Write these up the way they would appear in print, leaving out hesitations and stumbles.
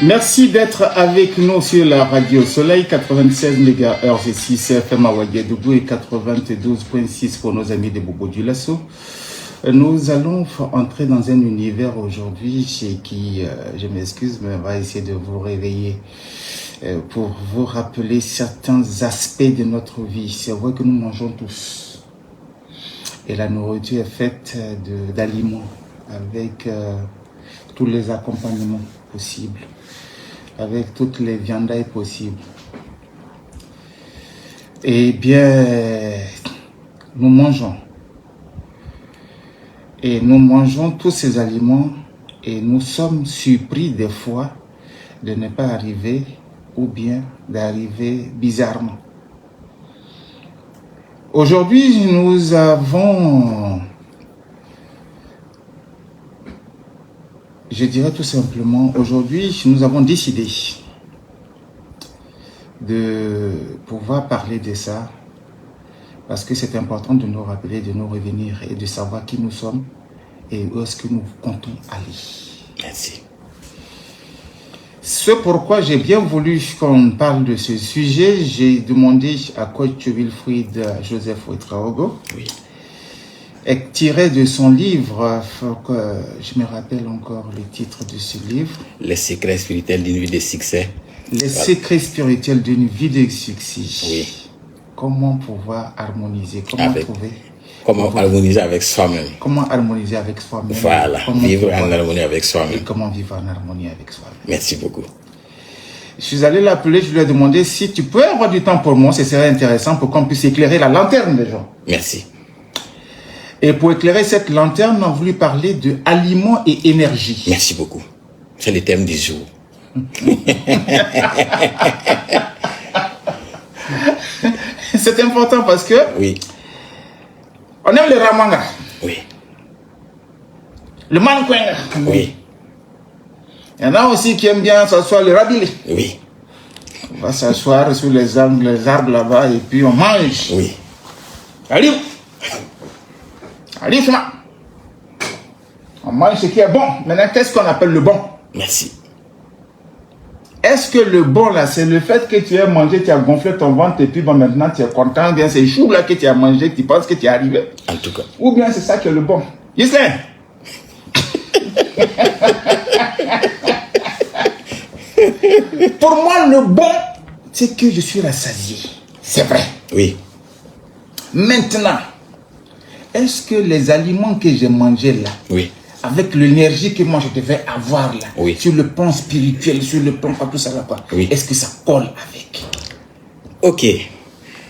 Merci d'être avec nous sur la radio Soleil 96 MHz et 6 FM à Ouagadougou et 92.6 pour nos amis de Bobo du Lasso. Nous allons entrer dans un univers aujourd'hui chez qui, je m'excuse, mais on va essayer de vous réveiller pour vous rappeler certains aspects de notre vie. C'est vrai que nous mangeons tous et la nourriture est faite d'aliments avec tous les accompagnements possibles, avec toutes les viandailles possibles. Eh bien, nous mangeons. Et nous mangeons tous ces aliments et nous sommes surpris des fois de ne pas arriver ou bien d'arriver bizarrement. Aujourd'hui, nous avons, je dirais tout simplement, aujourd'hui, nous avons décidé de pouvoir parler de ça parce que c'est important de nous rappeler, de nous revenir et de savoir qui nous sommes et où est-ce que nous comptons aller. Merci. C'est pourquoi j'ai bien voulu qu'on parle de ce sujet. J'ai demandé à coach Wilfried Joseph Ouetraogo, tiré de son livre, je me rappelle encore le titre de ce livre. Les secrets spirituels d'une vie de succès. Les secrets spirituels d'une vie de succès. Oui. Comment pouvoir harmoniser, comment harmoniser avec soi-même. Comment harmoniser avec soi-même. Voilà, vivre en harmonie avec soi-même. Et comment vivre en harmonie avec soi-même. Merci beaucoup. Je suis allé l'appeler, je lui ai demandé si tu peux avoir du temps pour moi, ce serait intéressant pour qu'on puisse éclairer la lanterne des gens. Merci. Et pour éclairer cette lanterne, on a voulu parler de aliments et énergie. Merci beaucoup. C'est le thème du jour. C'est important parce que oui, on aime le ramanga. Oui. Le mankwenga. Oui. Il y en a aussi qui aiment bien s'asseoir le rabili. Oui. On va s'asseoir sous les arbres là-bas et puis on mange. Oui. Allez. Allez, on mange ce qui est bon. Maintenant, qu'est-ce qu'on appelle le bon? Merci. Est-ce que le bon là, c'est le fait que tu as mangé, tu as gonflé ton ventre et puis bon, maintenant tu es content, bien c'est chou là que tu as mangé, que tu penses que tu es arrivé? En tout cas. Ou bien c'est ça qui est le bon? Gislain. Pour moi, le bon, c'est que je suis rassasié. C'est vrai. Oui. Maintenant, est-ce que les aliments que j'ai mangés là, oui, avec l'énergie que moi je devais avoir là, oui, sur le plan spirituel, sur le plan tout ça là, oui, est-ce que ça colle avec? Ok.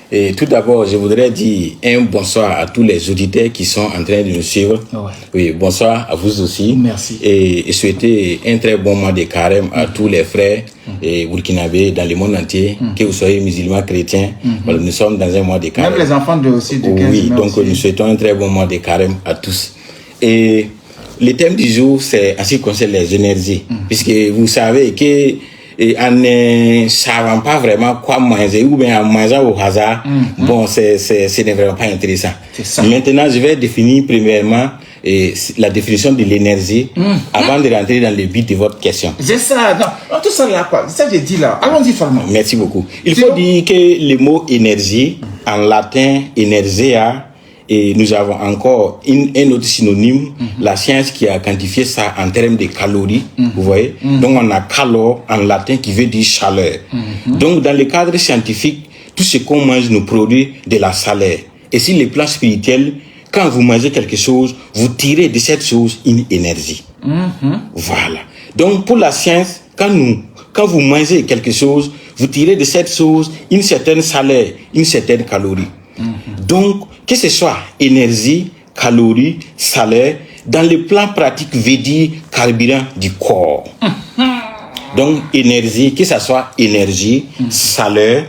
Et tout d'abord, je voudrais dire un bonsoir à tous les auditeurs qui sont en train de nous suivre. Ouais. Oui, bonsoir à vous aussi. Merci. Et souhaiter un très bon mois de carême à tous les frères et burkinabés dans le monde entier, que vous soyez musulmans, chrétiens. Voilà, nous sommes dans un mois de carême. Même les enfants aussi du 15 Oui, mai donc aussi. nous souhaitons un très bon mois de carême à tous. Et le thème du jour, c'est en ce qui concerne les énergies. Puisque vous savez que en ne savant pas vraiment quoi manger ou bien en mangeant au hasard, bon, ce n'est vraiment pas intéressant. Maintenant, je vais définir premièrement la définition de l'énergie avant de rentrer dans le but de votre question. C'est ça, non, tout ça là, quoi. Ça j'ai dit là. Allons-y seulement. Merci beaucoup. Il faut dire que le mot énergie, en latin, energia, et nous avons encore un autre synonyme, la science qui a quantifié ça en termes de calories, vous voyez. Donc on a calor en latin qui veut dire chaleur. Donc dans le cadre scientifique, tout ce qu'on mange nous produit de la chaleur. Et sur le plan spirituel, quand vous mangez quelque chose, vous tirez de cette chose une énergie. Voilà. Donc pour la science, quand vous mangez quelque chose, vous tirez de cette chose une certaine chaleur, une certaine calorie. Donc, que ce soit énergie, calories, chaleur, dans le plan pratique veut dire carburant du corps. Donc, énergie, que ce soit énergie, chaleur,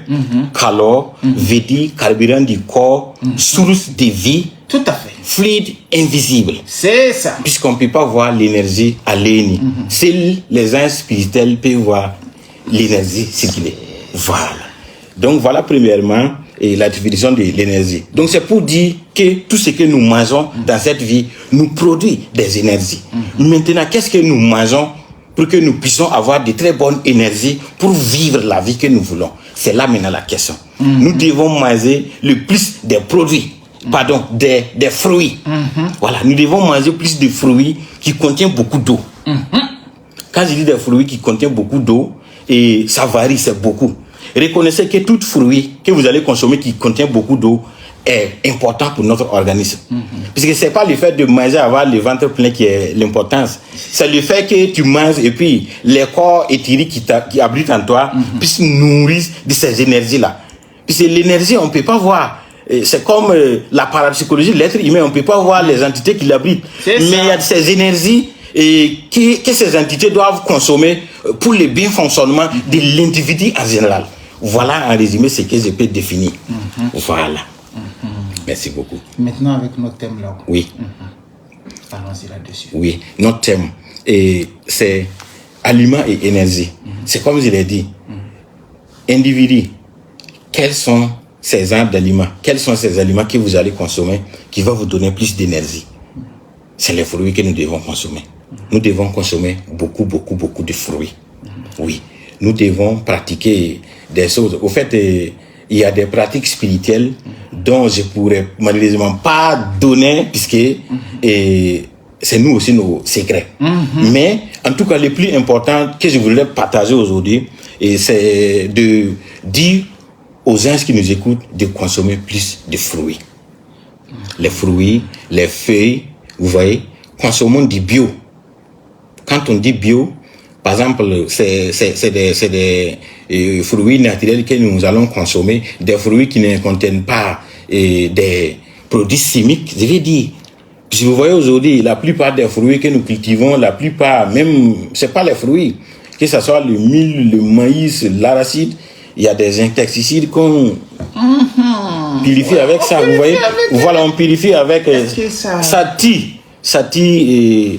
calor, veut dire carburant du corps, source de vie. Tout à fait. Fluide invisible. C'est ça. Puisqu'on ne peut pas voir l'énergie à l'œil. Seuls les âges spirituels peuvent voir l'énergie circuler. Voilà. Donc, voilà premièrement la définition de l'énergie. Donc, c'est pour dire que tout ce que nous mangeons dans cette vie nous produit des énergies. Maintenant, qu'est-ce que nous mangeons pour que nous puissions avoir de très bonnes énergies pour vivre la vie que nous voulons. C'est là maintenant la question. Nous devons manger le plus des produits, pardon, des fruits. Voilà, nous devons manger plus de fruits qui contiennent beaucoup d'eau. Quand je dis des fruits qui contiennent beaucoup d'eau, et ça varie, c'est beaucoup. Reconnaissez que tout fruit que vous allez consommer qui contient beaucoup d'eau est important pour notre organisme. Parce que c'est pas le fait de manger, avoir le ventre plein qui est l'importance. C'est le fait que tu manges et puis les corps éthériques qui abritent en toi puissent nourrir de ces énergies-là. Puisque l'énergie, on ne peut pas voir. C'est comme la parapsychologie de l'être humain, on ne peut pas voir les entités qui l'abritent. Mais il y a ces énergies que ces entités doivent consommer pour le bien fonctionnement de l'individu en général. Voilà en résumé ce que je peux définir. Voilà. Merci beaucoup. Maintenant avec notre thème là. Oui. Allons-y là-dessus. Oui, notre thème, c'est aliments et énergie. C'est comme je l'ai dit. Individu, quels sont ces arbres d'aliments? Quels sont ces aliments que vous allez consommer qui vont vous donner plus d'énergie? C'est les fruits que nous devons consommer. Nous devons consommer beaucoup de fruits. Oui, nous devons pratiquer des choses. Au fait, il y a des pratiques spirituelles dont je pourrais malheureusement pas donner puisque c'est nous aussi nos secrets. Mais en tout cas, le plus important que je voulais partager aujourd'hui, c'est de dire aux gens qui nous écoutent de consommer plus de fruits. Les fruits, les feuilles, vous voyez, consommons du bio. Quand on dit bio, par exemple, c'est des fruits naturels que nous allons consommer, des fruits qui ne contiennent pas des produits chimiques. Je vais dire, si vous voyez aujourd'hui, la plupart des fruits que nous cultivons, la plupart, même, c'est pas les fruits, que ce soit le mil, le maïs, l'arachide, il y a des insecticides qu'on purifie avec ça, vous voyez. Voilà, on purifie avec ça tire. Ça tire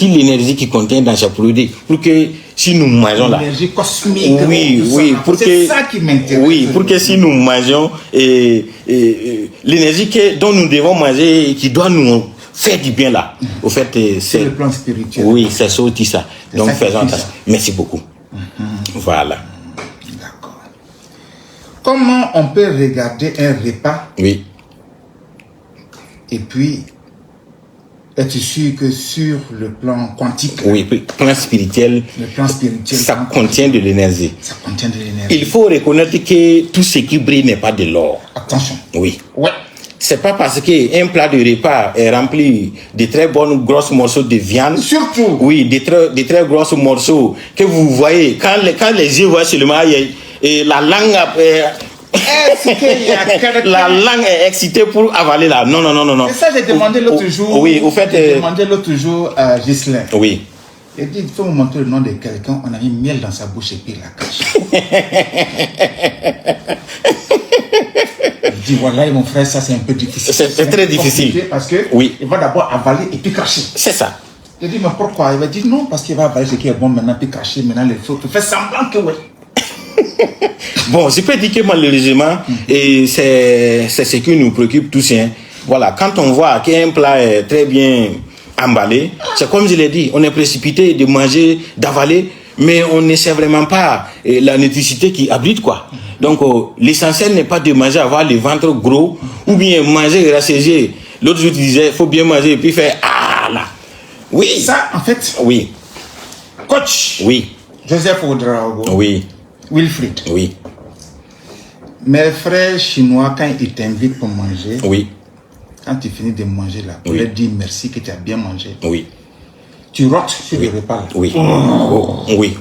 l'énergie qui contient dans ce produit pour que si nous mangeons là, l'énergie cosmique, oui, pour c'est que ça qui m'intéresse. Oui, pour que si nous mangeons l'énergie dont nous devons manger et qui doit nous faire du bien là. Au fait, c'est le plan spirituel. Oui, c'est ça aussi ça. Donc faisons ça. Merci beaucoup. Voilà. D'accord. Comment on peut regarder un repas? Oui. Et puis être sûr que sur le plan quantique, oui, plan spirituel, le plan spirituel, ça contient de l'énergie. Ça contient de l'énergie. Il faut reconnaître que tout ce qui brille n'est pas de l'or. Attention. Oui. Ouais. C'est pas parce qu'un plat de repas est rempli de très bonnes grosses morceaux de viande. Surtout. Oui, de très grosses morceaux que vous voyez. Quand les yeux voient seulement, la langue la langue est excitée pour avaler là. Non. Et ça, j'ai demandé l'autre jour. Oui, au fait. J'ai demandé l'autre jour à Ghislain. Oui. Il dit, il faut me montrer le nom de quelqu'un. On a mis miel dans sa bouche et puis il la cache. Il dit, voilà, mon frère, ça c'est un peu difficile. C'est très difficile. Parce que il va d'abord avaler et puis cracher. C'est ça. Je dis, mais pourquoi? Il va dire, non, parce qu'il va avaler ce qui est bon maintenant, puis cracher. Maintenant, il faut faire semblant que oui. Bon, je peux dire que malheureusement, et c'est ce qui nous préoccupe tous. Hein. Voilà, quand on voit qu'un plat est très bien emballé, c'est comme je l'ai dit, on est précipité de manger, d'avaler, mais on ne sait vraiment pas la nécessité qui abrite quoi. Donc l'essentiel n'est pas de manger, avoir le ventre gros, ou bien manger et rassasier. L'autre jour tu disais, il faut bien manger et puis faire ah là. Oui. Ça, en fait. Oui. Coach. Oui. Joseph Ouedraogo. Oui. Wilfried. Oui. Mes frères chinois, quand ils t'invitent pour manger, oui. Quand tu finis de manger là, pour leur dire merci que tu as bien mangé. Oui. Tu rotes sur le repas là. Oui.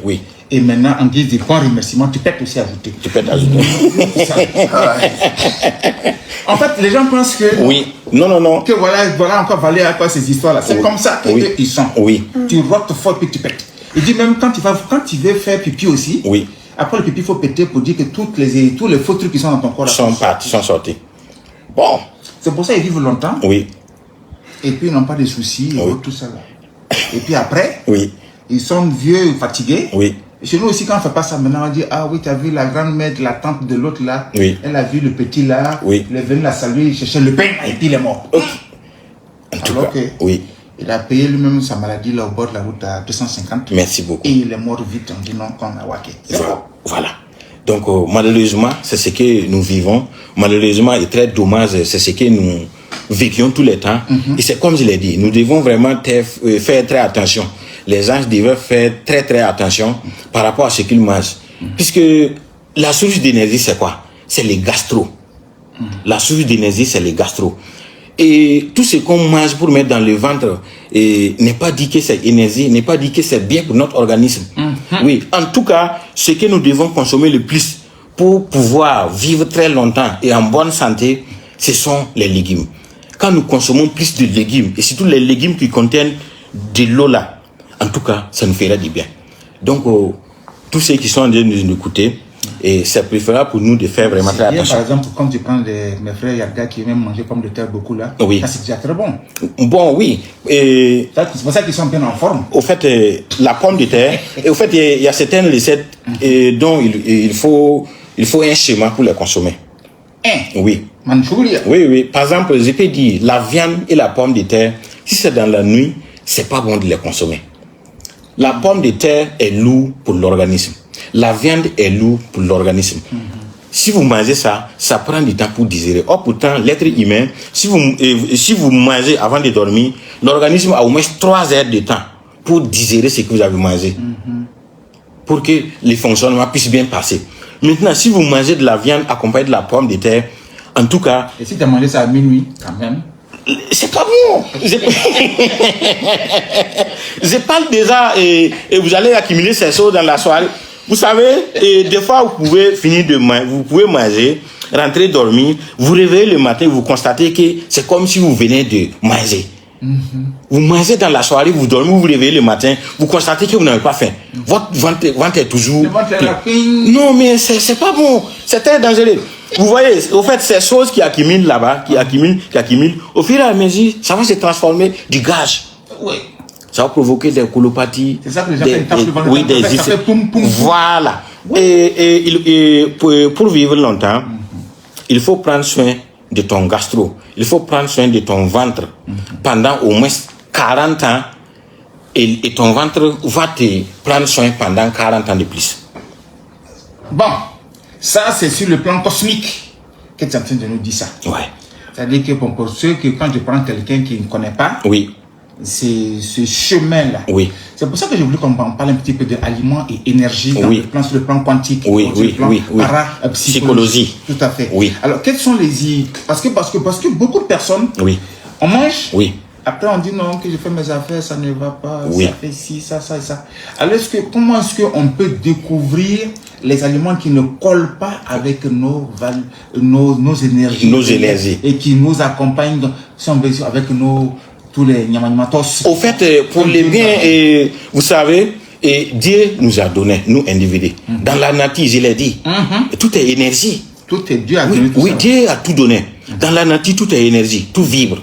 Oui. Et maintenant, en guise de bon remerciement, tu peux aussi ajouter. Tu peux ajouter. En fait, les gens pensent que... Oui. Non. Que voilà encore valer à quoi ces histoires là. C'est comme ça qu'ils sont. Oui. Tu rotes fort puis tu pètes. Il dit même quand tu veux faire pipi aussi, oui. Après le pipi, il faut péter pour dire que tous les faux trucs qui sont dans ton corps là, sont sortis. Bon. C'est pour ça qu'ils vivent longtemps. Oui. Et puis ils n'ont pas de soucis, tout ça là. Et puis après, ils sont vieux, fatigués. Oui. Et chez nous aussi, quand on ne fait pas ça maintenant, on dit, ah oui, tu as vu la grand-mère de la tante de l'autre là. Oui. Elle a vu le petit là. Oui. Elle est venue la saluer, chercher le pain et puis il est mort. En tout cas, oui. Il a payé lui-même sa maladie là au bord de la route à 250. Merci beaucoup. Et il est mort vite, on dit non, comme à Waké. Voilà. Donc, malheureusement, c'est ce que nous vivons. Malheureusement, et très dommage, c'est ce que nous vécions tous les temps. Et c'est comme je l'ai dit, nous devons vraiment faire très attention. Les gens devaient faire très très attention par rapport à ce qu'ils mangent. Puisque la source d'énergie, c'est quoi? C'est les gastro. La source d'énergie, c'est les gastro. Et tout ce qu'on mange pour mettre dans le ventre n'est pas dit que c'est énergie, n'est pas dit que c'est bien pour notre organisme. Oui, en tout cas, ce que nous devons consommer le plus pour pouvoir vivre très longtemps et en bonne santé, ce sont les légumes. Quand nous consommons plus de légumes, et surtout les légumes qui contiennent de l'eau là, en tout cas, ça nous fera du bien. Donc, tous ceux qui sont en train de nous écouter, et c'est préférable pour nous de faire vraiment très attention. Par exemple, quand tu prends mes frères Yarga qui aiment manger pommes de terre beaucoup là, oui. Ça c'est déjà très bon. Bon, oui. C'est pour ça qu'ils sont bien en forme. Au fait, la pomme de terre, et au fait, il y a certaines recettes dont il faut un schéma pour les consommer. Oui. Oui. Par exemple, je peux dire, la viande et la pomme de terre, si c'est dans la nuit, c'est pas bon de les consommer. La pomme de terre est lourde pour l'organisme. La viande est lourde pour l'organisme. Si vous mangez ça, ça prend du temps pour digérer. Or, pourtant, l'être humain, si vous mangez avant de dormir, l'organisme a au moins 3 heures de temps pour digérer ce que vous avez mangé. Pour que les fonctionnements puissent bien passer. Maintenant, si vous mangez de la viande accompagnée de la pomme de terre, en tout cas... Et si tu as mangé ça à minuit, quand même? C'est pas bon. Je parle déjà et vous allez accumuler ces choses dans la soirée. Vous savez, des fois vous pouvez finir de manger, vous pouvez manger, rentrer dormir, vous réveillez le matin, vous constatez que c'est comme si vous venez de manger. Vous mangez dans la soirée, vous dormez, vous vous réveillez le matin, vous constatez que vous n'avez pas faim. Votre ventre est toujours plein. Non, mais c'est pas bon. C'est très dangereux. Vous voyez, au fait, ces choses qui accumulent là-bas, qui accumulent, au fur et à mesure, ça va se transformer du gaz. Oui. Ça va provoquer des colopathies. C'est ça que les gens oui, des voilà. Et pour vivre longtemps, il faut prendre soin de ton gastro. Il faut prendre soin de ton ventre pendant au moins 40 ans. Et ton ventre va te prendre soin pendant 40 ans de plus. Bon, ça c'est sur le plan cosmique que tu es en train de nous dire ça. Ouais. C'est-à-dire que pour ceux que quand je prends quelqu'un qui ne connaît pas, oui. C'est ce chemin-là. Oui. C'est pour ça que j'ai voulu qu'on parle un petit peu d'aliments et énergie dans sur le plan quantique, sur le plan parapsychologie. Tout à fait. Oui. Alors, quels sont les... Parce que beaucoup de personnes, on mange, après on dit non, que je fais mes affaires, ça ne va pas, ça fait ci, ça et ça. Alors, comment est-ce qu'on peut découvrir les aliments qui ne collent pas avec nos énergies et qui nous accompagnent, si on veut dire, avec tous les nyamanyamatos. Au fait, pour les biens, vous savez, Dieu nous a donné, nous individus. Dans la nature, je l'ai dit, tout est énergie. Tout est Dieu a donné tout ça. Oui, Dieu a tout donné. Dans la nature, tout est énergie, tout vibre.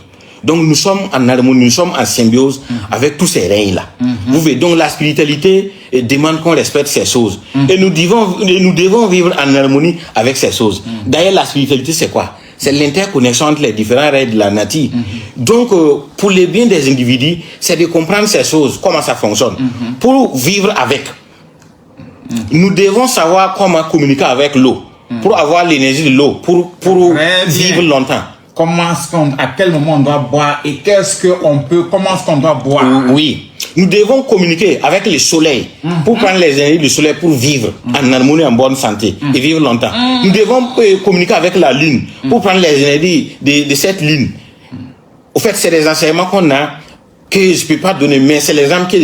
Donc nous sommes en harmonie, nous sommes en symbiose avec tous ces règnes-là. Vous voyez, donc la spiritualité demande qu'on respecte ces choses. Et nous devons vivre en harmonie avec ces choses. D'ailleurs, la spiritualité, c'est quoi? C'est l'interconnexion entre les différents règles de la nature. Donc, pour le bien des individus, c'est de comprendre ces choses, comment ça fonctionne. Pour vivre avec, nous devons savoir comment communiquer avec l'eau, pour avoir l'énergie de l'eau, pour vivre longtemps. À quel moment on doit boire et comment est-ce qu'on doit boire? Oui. Nous devons communiquer avec le soleil pour prendre les énergies du soleil pour vivre en harmonie, en bonne santé et vivre longtemps. Nous devons communiquer avec la lune pour prendre les énergies de cette lune. Au fait, c'est des enseignements qu'on a que je ne peux pas donner, mais c'est l'exemple que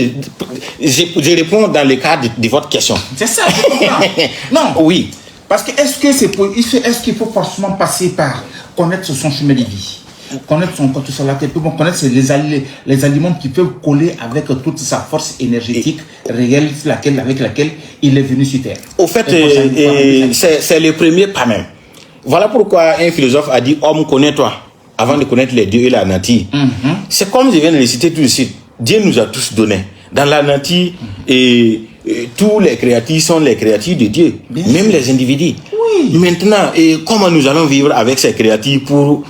je réponds dans le cadre de votre question. C'est ça. Non. Oui. Parce que est-ce qu'il faut forcément passer par connaître son chemin de vie, connaître son corps, tout ça, connaître les aliments qui peuvent coller avec toute sa force énergétique réelle avec laquelle il est venu sur Terre. Au fait, c'est le premier pas même. Voilà pourquoi un philosophe a dit: homme, connais-toi avant de connaître les dieux et la nature. C'est comme je viens de le citer tout de suite. Dieu nous a tous donné. Dans la nature, tous les créatures sont les créatures de Dieu, même les individus. Maintenant, comment nous allons vivre avec ces créatures pour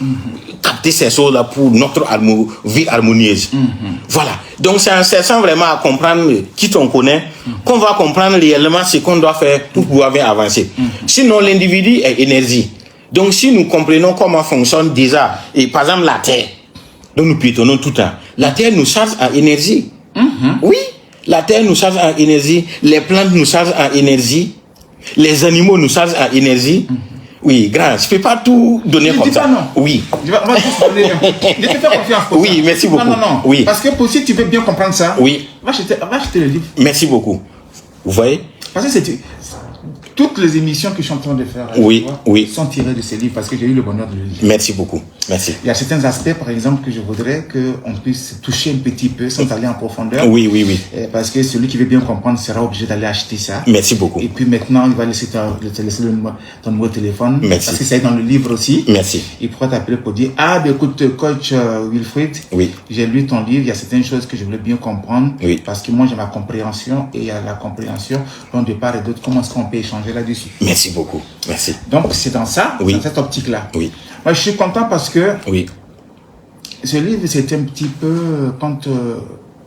capter adapter ces choses-là pour notre vie harmonieuse. Voilà. Donc c'est en cherchant vraiment à comprendre qui on connaît qu'on va comprendre réellement ce qu'on doit faire pour pouvoir avancer. Sinon, l'individu est énergie. Donc si nous comprenons comment fonctionne déjà, et par exemple la Terre, dont nous piétonnons tout le temps, la Terre nous charge en énergie. Oui, la Terre nous charge en énergie, les plantes nous chargent en énergie, les animaux nous chargent en énergie. Oui, grand, je ne peux pas tout donner comme ça. Non. Oui. On va juste donner un peu. Je te fais confiance pour ça. Oui, merci beaucoup. Non. Oui. Parce que pour si tu veux bien comprendre ça, oui. Va acheter le livre. Merci beaucoup. Vous voyez? Parce que toutes les émissions que je suis en train de faire sont tirées de ces livres parce que j'ai eu le bonheur de le lire. Merci beaucoup. Merci. Il y a certains aspects, par exemple, que je voudrais qu'on puisse toucher un petit peu sans aller en profondeur. Oui. Parce que celui qui veut bien comprendre sera obligé d'aller acheter ça. Merci beaucoup. Et puis maintenant, il va laisser ton numéro de téléphone. Merci. Parce que ça est dans le livre aussi. Merci. Il pourra t'appeler pour dire, écoute, coach Wilfried, j'ai lu ton livre, il y a certaines choses que je voulais bien comprendre. Oui. Parce que moi, j'ai ma compréhension et il y a la compréhension, donc de part et d'autre, comment est-ce qu'on peut échanger là-dessus. Merci beaucoup. Merci. Donc, c'est dans ça, dans cette optique-là. Oui. Moi, je suis content parce que ce livre, c'est un petit peu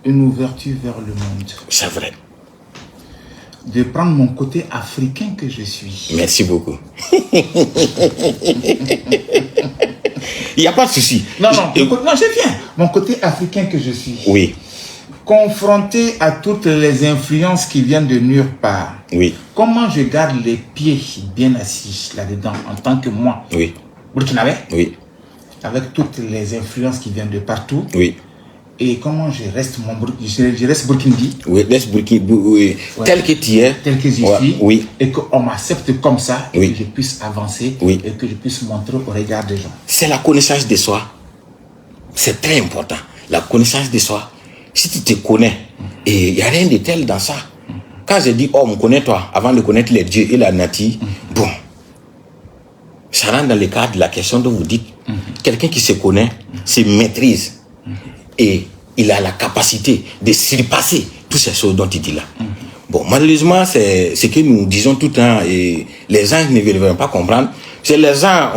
une ouverture vers le monde. C'est vrai. De prendre mon côté africain que je suis. Merci beaucoup. Il n'y a pas de souci. Non, je viens. Mon côté africain que je suis. Oui. Confronté à toutes les influences qui viennent de nulle part. Oui. Comment je garde les pieds bien assis là-dedans en tant que moi. Oui. Burkinabé. Oui. Avec toutes les influences qui viennent de partout. Oui. Et comment je reste je reste burkindi. Oui, reste burkindi. Oui. Ouais. Tel que tu es. Tel que je suis. Oui. Et qu'on m'accepte comme ça. Et que je puisse avancer. Oui. Et que je puisse montrer au regard des gens. C'est la connaissance de soi. C'est très important. La connaissance de soi. Si tu te connais, et il n'y a rien de tel dans ça. Quand je dis homme, connais-toi, avant de connaître les dieux et la nature, bon, ça rentre dans le cadre de la question dont vous dites. Quelqu'un qui se connaît, se maîtrise, et il a la capacité de surpasser toutes ces choses dont il dit là. Bon, malheureusement, c'est ce que nous disons tout le temps, et les gens ne veulent pas comprendre. C'est l'argent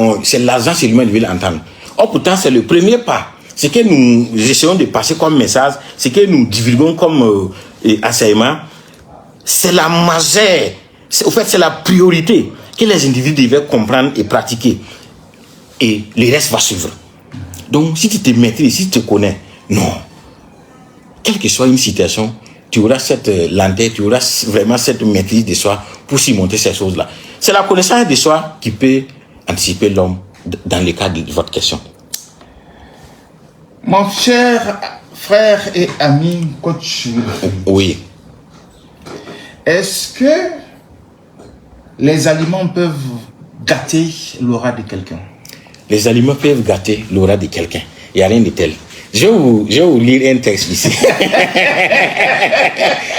seulement qui veulent entendre. Or, pourtant, c'est le premier pas. Ce que nous essayons de passer comme message, ce que nous divulguons comme enseignement, c'est la majeure, au fait, c'est la priorité que les individus devaient comprendre et pratiquer. Et le reste va suivre. Donc, si tu te maîtrises, si tu te connais, non. Quelle que soit une situation, tu auras cette lenteur, tu auras vraiment cette maîtrise de soi pour surmonter ces choses-là. C'est la connaissance de soi qui peut anticiper l'homme dans le cadre de votre question. Mon cher frère et ami coach Wilfried. Oui. Est-ce que les aliments peuvent gâter l'aura de quelqu'un? Les aliments peuvent gâter l'aura de quelqu'un. Il n'y a rien de tel. Je vais vous lire un texte ici.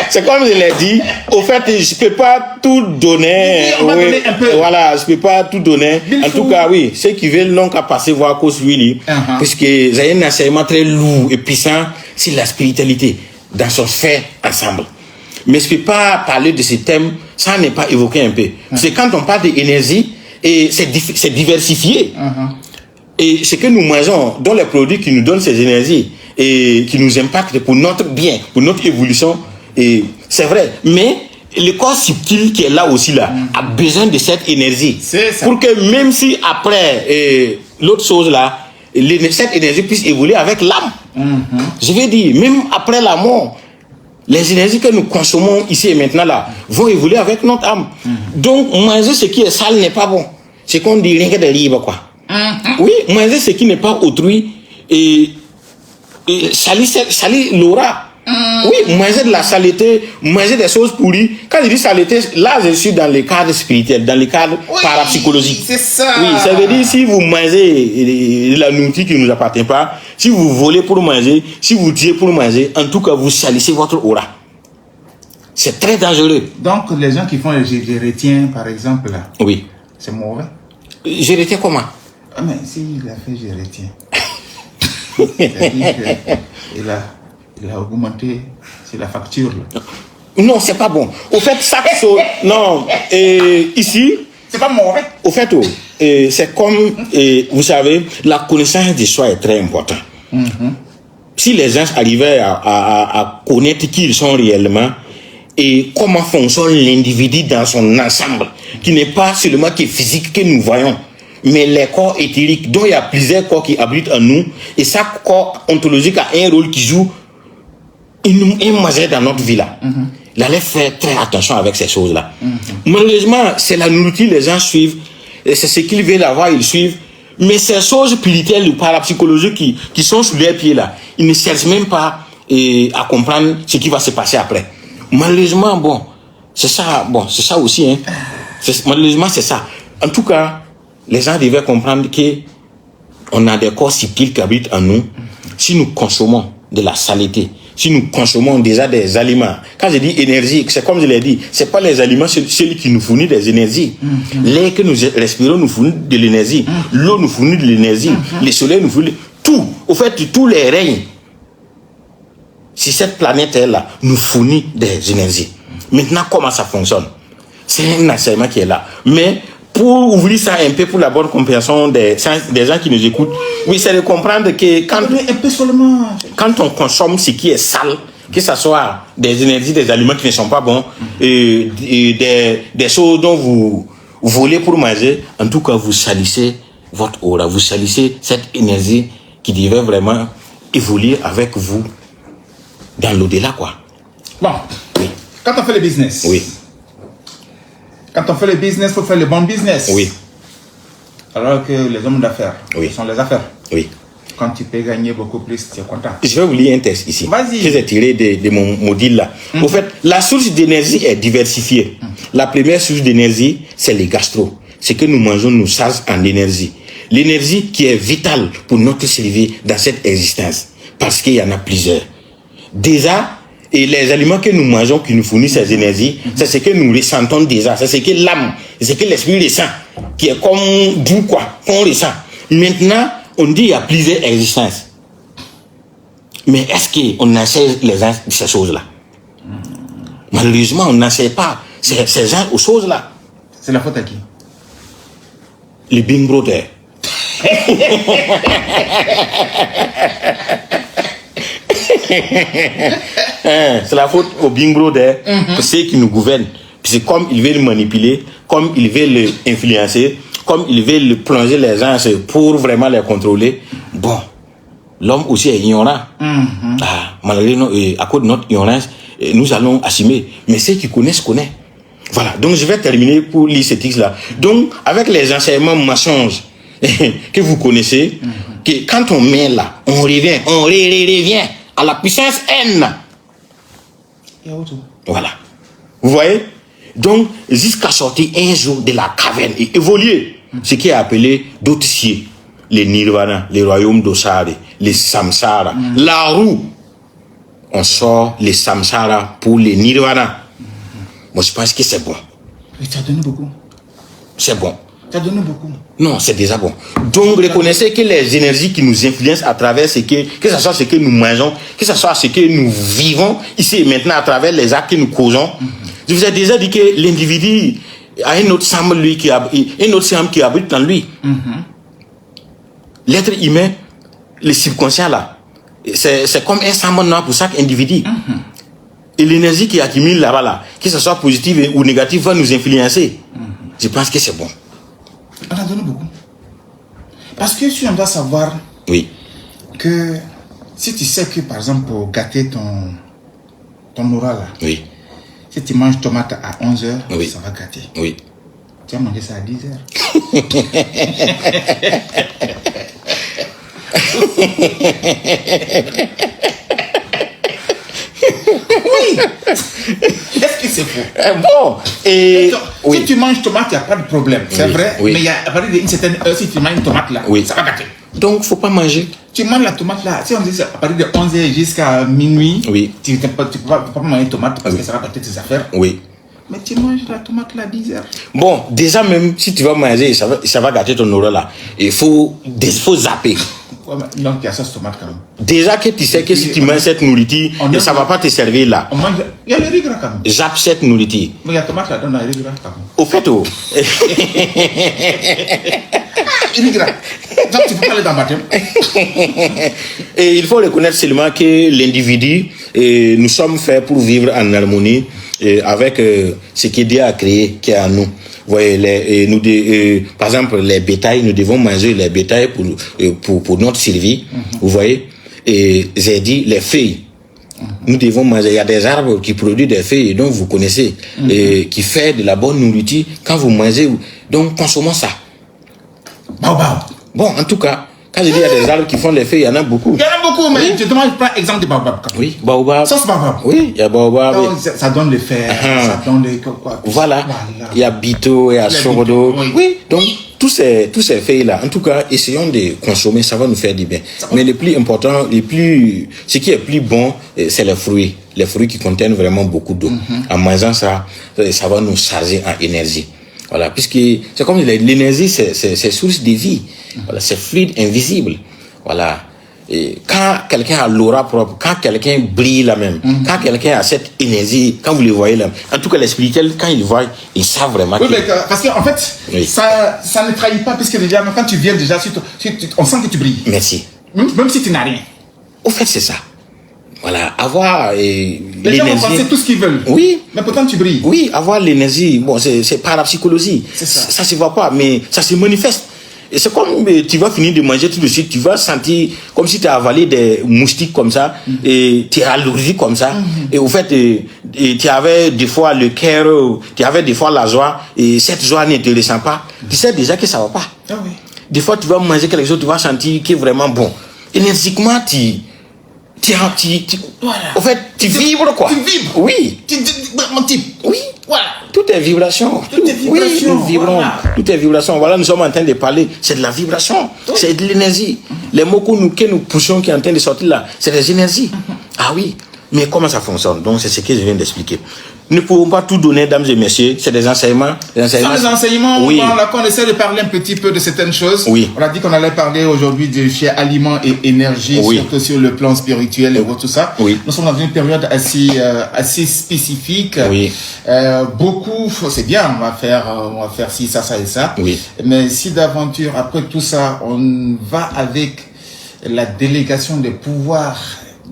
C'est comme je l'ai dit. Au fait, je ne peux pas tout donner. On va donner un peu. Voilà, je ne peux pas tout donner. En tout cas, oui, ceux qui veulent n'ont qu'à passer voir Coach Willy. Parce que j'ai un enseignement très lourd et puissant sur la spiritualité dans son fait ensemble. Mais je ne peux pas parler de ce thème sans ne pas évoquer un peu. C'est quand on parle d'énergie, et c'est diversifié. Et ce que nous mangeons, dont les produits qui nous donnent ces énergies et qui nous impactent pour notre bien, pour notre évolution, et c'est vrai. Mais le corps subtil qui est là aussi, là, a besoin de cette énergie. Pour que même si après l'autre chose là, cette énergie puisse évoluer avec l'âme. Je veux dire, même après la mort, les énergies que nous consommons ici et maintenant là vont évoluer avec notre âme. Donc, manger ce qui est sale n'est pas bon. C'est qu'on dit rien que de libre, quoi. Oui, manger ce qui n'est pas autrui et salir l'aura. Oui, manger de la saleté, manger des choses pourries. Quand je dis saleté, là je suis dans le cadre spirituel, dans le cadre parapsychologique. C'est ça. Oui, ça veut dire si vous mangez de la nourriture qui ne nous appartient pas, si vous volez pour manger, si vous tuez pour manger, en tout cas vous salissez votre aura. C'est très dangereux. Donc les gens qui font les gérétiens par exemple là, oui, c'est mauvais. Gérétien comment? Ah mais s'il a fait gérétien, c'est-à-dire qu'il a augmenté, c'est la facture là. Non, c'est pas bon. Au fait, chaque chose. Non, ici. C'est pas mauvais. Au fait, c'est comme, vous savez, la connaissance de soi est très importante. Si les gens arrivaient à connaître qui ils sont réellement et comment fonctionne l'individu dans son ensemble, qui n'est pas seulement que physique que nous voyons, mais les corps éthériques, dont il y a plusieurs corps qui habitent en nous, et chaque corps ontologique a un rôle qui joue une majeur dans notre vie là. Il allait faire très attention avec ces choses-là. Malheureusement, c'est la nourriture, les gens suivent, et c'est ce qu'ils veulent avoir, ils suivent. Mais ces choses spirituelles ou parapsychologiques qui sont sous leurs pieds là, ils ne cherchent même pas à comprendre ce qui va se passer après. Malheureusement, bon, c'est ça aussi, hein. Malheureusement, c'est ça. En tout cas, les gens devaient comprendre que on a des corps subtils qui habitent en nous. Si nous consommons de la saleté, si nous consommons déjà des aliments, quand je dis énergie, c'est comme je l'ai dit, c'est pas les aliments, c'est celui qui nous fournit des énergies. L'air que nous respirons nous fournit de l'énergie, l'eau nous fournit de l'énergie, le soleil nous fournit tout. Au fait, tous les règnes sur cette planète-là nous fournit des énergies. Maintenant, comment ça fonctionne? C'est un enseignement qui est là. Mais pour ouvrir ça un peu pour la bonne compréhension des gens qui nous écoutent, oui, c'est de comprendre que quand on consomme ce qui est sale, que ce soit des énergies, des aliments qui ne sont pas bons, et des choses dont vous volez pour manger, en tout cas, vous salissez votre aura, vous salissez cette énergie qui devait vraiment évoluer avec vous dans l'au-delà, quoi. Bon, oui. Quand on fait le business, oui. Quand on fait le business, il faut faire le bon business. Oui. Alors que les hommes d'affaires, oui, ce sont les affaires. Oui. Quand tu peux gagner beaucoup plus, tu es content. Je vais vous lire un texte ici. Vas-y. Que j'ai tiré de mon module là. Au fait, la source d'énergie est diversifiée. La première source d'énergie, c'est les gastro. Ce que nous mangeons nous charge en énergie. L'énergie qui est vitale pour notre survie dans cette existence. Parce qu'il y en a plusieurs. Déjà, et les aliments que nous mangeons qui nous fournissent ces énergies, c'est ce que nous ressentons déjà. C'est ce que l'âme, c'est ce que l'esprit ressent. Qui est comme vous, quoi, qu'on ressent. Maintenant, on dit qu'il y a plusieurs existences. Mais est-ce qu'on enseigne les gens de ces choses-là? Malheureusement, on n'enseigne pas ces gens aux choses-là. C'est la faute à qui? Les Big Brother. C'est la faute aux Big Brother, que ceux qui nous gouvernent. Puis c'est comme ils veulent manipuler, comme ils veulent influencer, comme ils veulent plonger les gens pour vraiment les contrôler. Bon, l'homme aussi est ignorant. Malheureusement, à cause de notre ignorance, nous allons assumer. Mais ceux qui connaissent. Voilà, donc je vais terminer pour lire ce texte-là. Donc, avec les enseignements mensonges que vous connaissez, que quand on met là, on revient à la puissance N. Voilà. Vous voyez? Donc, jusqu'à sortir un jour de la caverne et évoluer, ce qui est appelé d'autres cieux, les nirvana, les royaumes d'Osari, les samsara, la roue. On sort les samsara pour les nirvana. Moi, je pense que c'est bon. Mais tu as donné beaucoup. C'est bon. Tu as donné beaucoup. Non, c'est déjà bon. Donc, reconnaissez que les énergies qui nous influencent à travers ce que ce soit ce que nous mangeons, que ce soit ce que nous vivons ici et maintenant à travers les actes que nous causons. Je vous ai déjà dit que l'individu a un autre sang qui habite en lui. L'être humain, le subconscient là, c'est comme un sang noir pour chaque individu. Et l'énergie qui accumule là-bas, là, que ce soit positive ou négative, va nous influencer. Je pense que c'est bon. On a donné beaucoup. Parce que si on doit savoir que si tu sais que par exemple pour gâter ton aura là, si tu manges tomate à 11h, ça va gâter. Tu vas manger ça à 10h. Est-ce que c'est faux? Bon. Et si tu manges tomate, il n'y a pas de problème. C'est vrai. Mais il y a à partir d'une certaine heure, si tu manges une tomate là, ça va gâter. Donc, il ne faut pas manger. Tu manges la tomate là. Si on dit à partir de 11h jusqu'à minuit, tu ne peux pas manger une tomate parce que ça va gâter tes affaires. Mais tu manges la tomate là 10h. Bon, déjà même si tu vas manger, ça va gâter ton aura là. Il faut zapper. Ouais, donc il y a ça tomate quand même. Déjà que tu sais que si tu manges cette nourriture, ça ne va pas te servir là. On mange, il y a le riz gras quand même. Zappe cette nourriture. Mais il y a tomate là-dedans, il y a le riz gras quand même. Au fait, Riz gras. Donc tu peux pas aller dans le baptême. Et il faut reconnaître seulement que l'individu, nous sommes faits pour vivre en harmonie avec ce que Dieu a créé, qui est en nous. Vous voyez, par exemple, les bétails, nous devons manger les bétails pour notre survie. Vous voyez, et j'ai dit les feuilles. Nous devons manger. Il y a des arbres qui produisent des feuilles, donc vous connaissez, et qui fait de la bonne nourriture. Quand vous mangez, donc consommons ça. Baobab. Bon, en tout cas, quand je dis il y a des arbres qui font des feuilles, il y en a beaucoup. Il y en a beaucoup, mais je demande pas exemple de baobab. Oui, baobab. Ça c'est baobab. Oui, il y a baobab. Donc, ça donne le fer, ça donne le quoi. Voilà. Il y a bito, il y a sordo. Oui, donc tous ces feuilles-là, en tout cas, essayons de consommer, ça va nous faire du bien. Mais le plus important, ce qui est plus bon, c'est les fruits. Les fruits qui contiennent vraiment beaucoup d'eau. En mangeant ça, ça va nous charger en énergie. Voilà, puisque c'est comme l'énergie, c'est source de vie. Voilà, c'est fluide, invisible. Voilà. Et quand quelqu'un a l'aura propre, quand quelqu'un brille là même, quand quelqu'un a cette énergie, quand vous le voyez là, en tout cas les spirituels, quand ils voient, ils savent vraiment. Oui, mais parce qu'en fait, ça ne trahit pas, puisque déjà, quand tu viens déjà, on sent que tu brilles. Merci. Même si tu n'as rien. Au fait, c'est ça. Voilà, avoir les gens vont penser tout ce qu'ils veulent. Oui. Mais pourtant tu brilles. Oui, avoir l'énergie, bon, c'est par la psychologie. C'est ça. Ça se voit pas, mais ça se manifeste. Et c'est comme tu vas finir de manger tout de suite, tu vas sentir comme si tu as avalé des moustiques comme ça, et tu es alourdi comme ça. Et au fait, tu avais des fois le cœur, tu avais des fois la joie, et cette joie ne te ressent pas. Tu sais déjà que ça va pas. Ah oui. Des fois, tu vas manger quelque chose, tu vas sentir que vraiment bon. Énergiquement, voilà. Au fait, tu vibres quoi. Tu vibres. Oui. Mon type. Oui. Voilà. Tout est vibration. Tout est vibration. Oui, nous vibrons. Voilà. Tout est vibration. Voilà, nous sommes en train de parler. C'est de la vibration. C'est de l'énergie. Les mots que nous poussons qui sont en train de sortir là, c'est des énergies. Ah oui. Mais comment ça fonctionne? Donc, c'est ce que je viens d'expliquer. Nous ne pouvons pas tout donner, dames et messieurs. C'est des enseignements. Sans les enseignements, oui. On essaie de parler un petit peu de certaines choses. Oui. On a dit qu'on allait parler aujourd'hui de chez Aliments et Énergie, oui. surtout sur le plan spirituel et tout ça. Oui. Nous sommes dans une période assez spécifique. Oui. Beaucoup, c'est bien, on va faire ci, ça et ça. Oui. Mais si d'aventure, après tout ça, on va avec la délégation des pouvoirs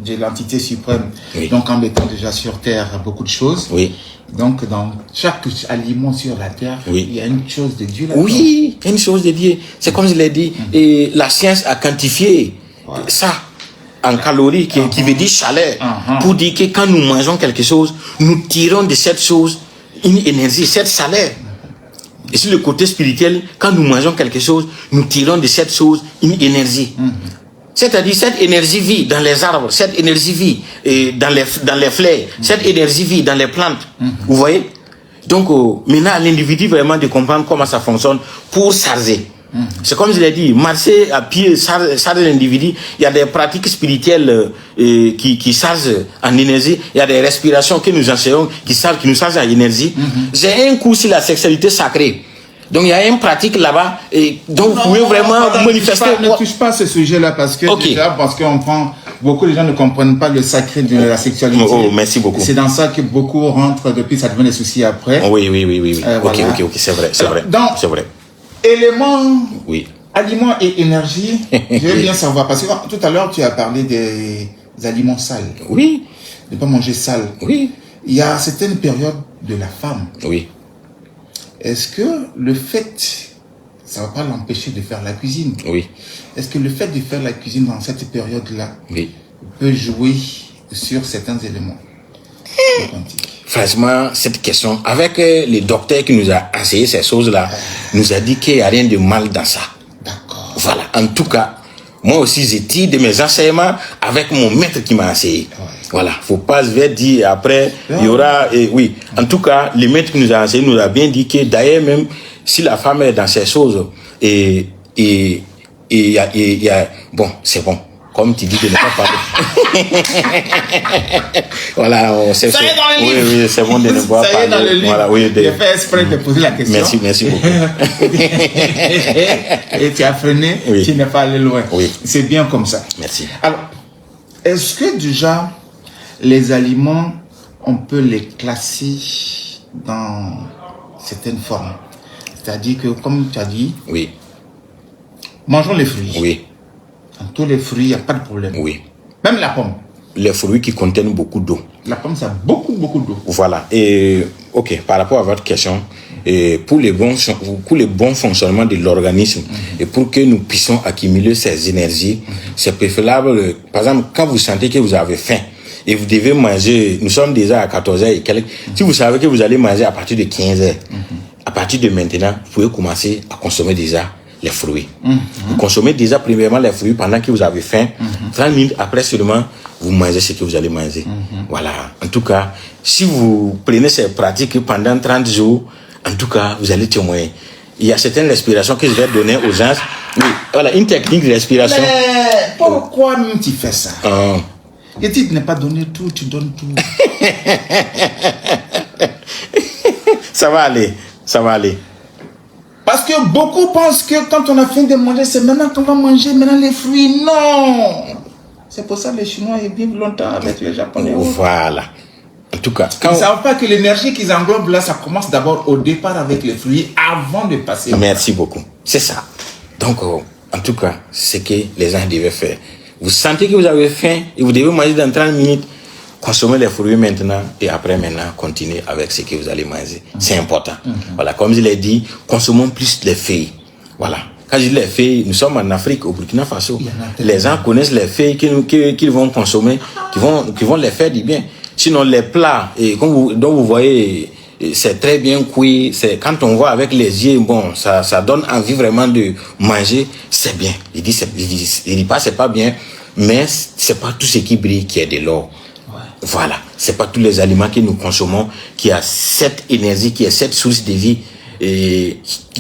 de l'entité suprême, oui. Donc en mettant déjà sur terre beaucoup de choses. Oui. Donc dans chaque aliment sur la terre, oui. Il y a une chose de Dieu là-dedans. Oui, une chose de Dieu. C'est comme je l'ai dit, et la science a quantifié ça en calories, qui veut dire chaleur, pour dire que quand nous mangeons quelque chose, nous tirons de cette chose une énergie, cette chaleur. Et sur le côté spirituel, quand nous mangeons quelque chose, nous tirons de cette chose une énergie. C'est-à-dire cette énergie vit dans les arbres, cette énergie vit dans les fleurs, cette énergie vit dans les plantes. Vous voyez? Donc maintenant, l'individu vraiment de comprendre comment ça fonctionne pour charger. C'est comme je l'ai dit, marcher à pied charge l'individu. Il y a des pratiques spirituelles qui chargent en énergie. Il y a des respirations que nous enseignons qui nous chargent en énergie. J'ai un cours sur la sexualité sacrée. Donc il y a une pratique là-bas et donc vous pouvez vraiment manifester. Ne touche pas ce sujet-là parce que qu'on prend beaucoup de gens ne comprennent pas le sacré de la sexualité. Oh, merci beaucoup. C'est dans ça que beaucoup rentrent depuis ça devient des soucis après. Oui. Voilà. Ok, c'est vrai. Donc, c'est vrai. Éléments, oui. Aliments et énergie. Je veux bien savoir parce que tout à l'heure tu as parlé des aliments sales. Oui. De ne pas manger sale. Oui. Il y a certaines périodes de la femme. Oui. Est-ce que le fait, ça ne va pas l'empêcher de faire la cuisine? Oui. Est-ce que le fait de faire la cuisine dans cette période-là peut jouer sur certains éléments? Franchement, cette question, avec le docteur qui nous a enseigné ces choses-là, nous a dit qu'il n'y a rien de mal dans ça. D'accord. Voilà. En tout cas, moi aussi, j'ai tiré de mes enseignements avec mon maître qui m'a enseigné. Ouais. Voilà. Faut pas se dire après, il y aura, oui. En tout cas, le maître qui nous a enseigné nous a bien dit que d'ailleurs, même si la femme est dans ces choses, bon, c'est bon. comme tu dis, de ne pas parler. Voilà, on sait. Ça y est dans le livre. Oui, c'est bon de ne pas parler. Ça y est dans le livre. Voilà, oui, J'ai fait exprès de poser la question. Merci beaucoup. Et tu as freiné, oui. Tu n'es pas allé loin. Oui. C'est bien comme ça. Merci. Alors, est-ce que déjà, les aliments, on peut les classer dans certaines formes? C'est-à-dire que, comme tu as dit, oui. Mangeons les fruits. Oui. Dans tous les fruits, il n'y a pas de problème. Oui. Même la pomme. Les fruits qui contiennent beaucoup d'eau. La pomme, ça a beaucoup d'eau. Voilà. Et, ok, par rapport à votre question, et pour les bons fonctionnements de l'organisme, et pour que nous puissions accumuler ces énergies, c'est préférable, par exemple, quand vous sentez que vous avez faim, et vous devez manger, nous sommes déjà à 14h et quelques, si vous savez que vous allez manger à partir de 15h, à partir de maintenant, vous pouvez commencer à consommer déjà les fruits. Vous consommez déjà premièrement les fruits pendant que vous avez faim. 30 minutes après seulement, vous mangez ce que vous allez manger. Voilà. En tout cas, si vous prenez ces pratiques pendant 30 jours, en tout cas, vous allez témoigner. Il y a certaines respirations que je vais donner aux gens. Mais voilà, une technique de respiration. Mais pourquoi même tu fais ça? Et tu n'as pas donné tout, tu donnes tout. Ça va aller. Ça va aller. Parce que beaucoup pensent que quand on a faim de manger, c'est maintenant qu'on va manger maintenant les fruits. Non! C'est pour ça que les Chinois ils vivent longtemps avec les Japonais. Voilà. En tout cas, ils ne savent pas que l'énergie qu'ils englobent là, ça commence d'abord au départ avec les fruits avant de passer. Merci beaucoup. C'est ça. Donc, en tout cas, c'est ce que les gens devaient faire. Vous sentez que vous avez faim et vous devez manger dans 30 minutes. Consommez les fruits maintenant et après maintenant, continuez avec ce que vous allez manger. C'est important. Voilà, comme je l'ai dit, consommons plus les feuilles. Voilà. Quand je dis les feuilles, nous sommes en Afrique, au Burkina Faso. Les gens connaissent les feuilles qu'ils vont consommer, qui vont les faire du bien. Sinon, les plats, dont vous voyez, c'est très bien cuit. Quand on voit avec les yeux, bon, ça donne envie vraiment de manger. C'est bien. Il dit pas c'est pas bien, mais c'est pas tout ce qui brille qui est de l'or. Voilà, c'est pas tous les aliments que nous consommons qui a cette énergie, qui a cette source de vie,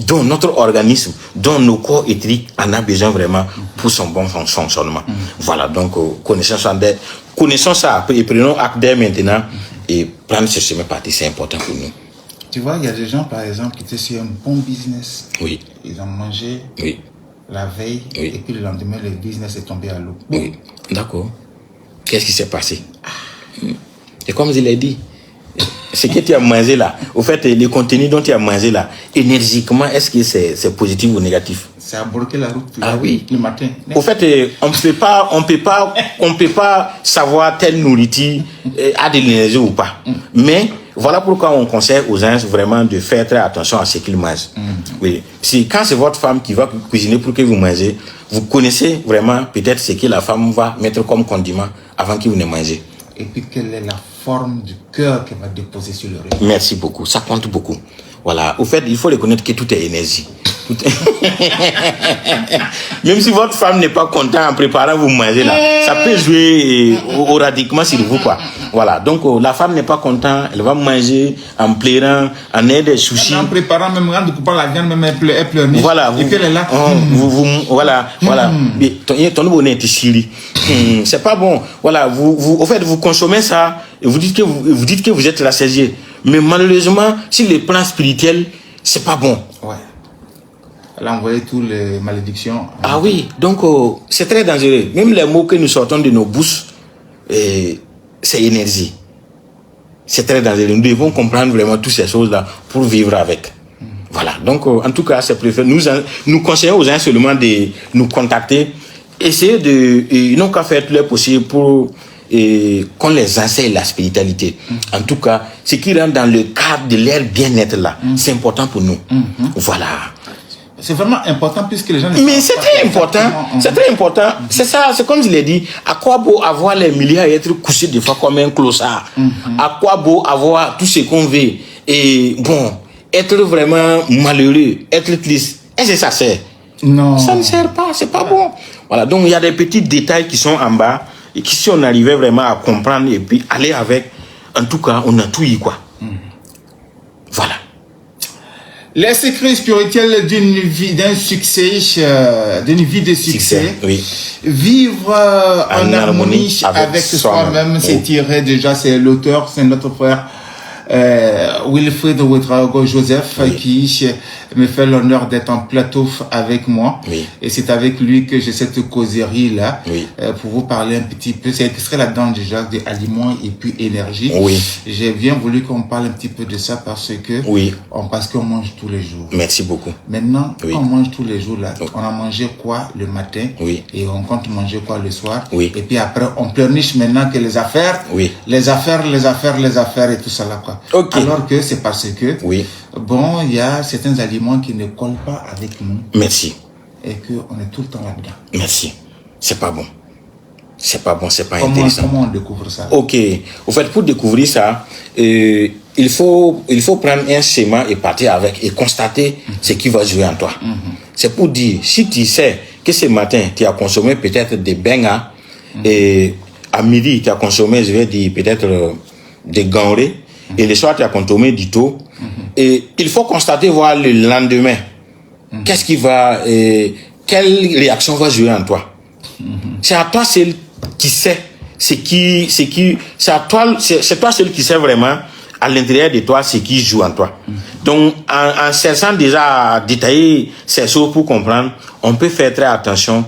dont notre organisme, dont nos corps éthériques en a besoin vraiment pour son bon fonctionnement. Voilà, donc connaissons ça et prenons acte dès maintenant et prendre ce chemin parti, c'est important pour nous. Tu vois, il y a des gens par exemple qui étaient sur un bon business. Oui. Ils ont mangé la veille et puis le lendemain le business est tombé à l'eau. Oui, d'accord. Qu'est-ce qui s'est passé? Et comme je l'ai dit, ce que tu as mangé là, au fait, le contenu dont tu as mangé là, énergiquement, est-ce que c'est positif ou négatif? Ça a bloqué la route le matin. Au fait, on peut pas savoir telle nourriture a de l'énergie ou pas. Mais voilà pourquoi on conseille aux gens vraiment de faire très attention à ce qu'ils mangent. Oui. Quand c'est votre femme qui va cuisiner pour que vous mangez, vous connaissez vraiment peut-être ce que la femme va mettre comme condiment avant que vous ne mangez. Et puis quelle est la forme du cœur qu'elle va déposer sur le riz? Merci beaucoup, ça compte beaucoup. Voilà, au fait, il faut reconnaître que tout est énergie. Même si votre femme n'est pas contente en préparant vous manger là, ça peut jouer radicalement sur vous quoi. Voilà, donc la femme n'est pas contente, elle va manger en pleurant, en ayant des soucis. En préparant même, en découpant la viande, même elle pleure. Voilà, et puis elle est là. Voilà. Ton bonnet est chéri. C'est pas bon. Voilà, au fait, vous consommez ça et vous dites que vous êtes rassasié. Mais malheureusement, sur le plan spirituel, c'est pas bon. Ouais. Elle a envoyé toutes les malédictions. Ah oui, donc c'est très dangereux. Même les mots que nous sortons de nos bouches, c'est énergie. C'est très dangereux. Nous devons comprendre vraiment toutes ces choses-là pour vivre avec. Voilà, donc en tout cas, c'est préférable. Nous conseillons aux gens seulement de nous contacter, essayer de, non qu'à faire tout le possible pour qu'on les enseigne la spiritualité. En tout cas, ce qui rentre dans le cadre de leur bien-être là, c'est important pour nous. Voilà. C'est vraiment important puisque les gens... Mais c'est très important. C'est très important. C'est ça, c'est comme je l'ai dit. À quoi beau avoir les milliards et être couché des fois comme un clochard? À quoi beau avoir tout ce qu'on veut? Et bon, être vraiment malheureux, être triste. Est-ce que ça sert? Non. Ça ne sert pas, c'est pas bon. Voilà, donc il y a des petits détails qui sont en bas et qui, si on arrivait vraiment à comprendre et puis aller avec, en tout cas, on a tout eu quoi. Voilà. Les secrets spirituels d'une vie, d'un succès, d'une vie de succès. Oui. Vivre en harmonie avec soi-même, c'est tiré déjà, c'est l'auteur, c'est notre frère Wilfred Ouedraogo Joseph qui me fait l'honneur d'être en plateau avec moi. Oui. Et c'est avec lui que j'ai cette causerie-là Oui. pour vous parler un petit peu. C'est extrait là-dedans déjà des aliments et puis énergie. Oui. J'ai bien voulu qu'on parle un petit peu de ça parce que parce qu'on mange tous les jours. Merci beaucoup. Maintenant, quand on mange tous les jours là, on a mangé quoi le matin et on compte manger quoi le soir. Et puis après, on pleurniche maintenant que les affaires et tout ça là quoi. Alors que c'est parce que bon, il y a certains aliments qui ne collent pas avec nous. Merci. Et qu'on est tout le temps là-dedans. Merci. C'est pas bon. C'est pas bon, c'est pas intéressant. Comment on découvre ça? Ok. Au fait, pour découvrir ça, il faut prendre un schéma et partir avec et constater ce qui va jouer en toi. C'est pour dire, si tu sais que ce matin, tu as consommé peut-être des bengas et à midi, tu as consommé, je vais dire, peut-être des ganrés et le soir, tu as consommé du taux. Et il faut constater, voir le lendemain, qu'est-ce qui va, quelle réaction va jouer en toi. C'est à toi seul qui sais, c'est toi seul qui sais vraiment à l'intérieur de toi ce qui joue en toi. Donc, en cherchant déjà à détailler ces choses pour comprendre, on peut faire très attention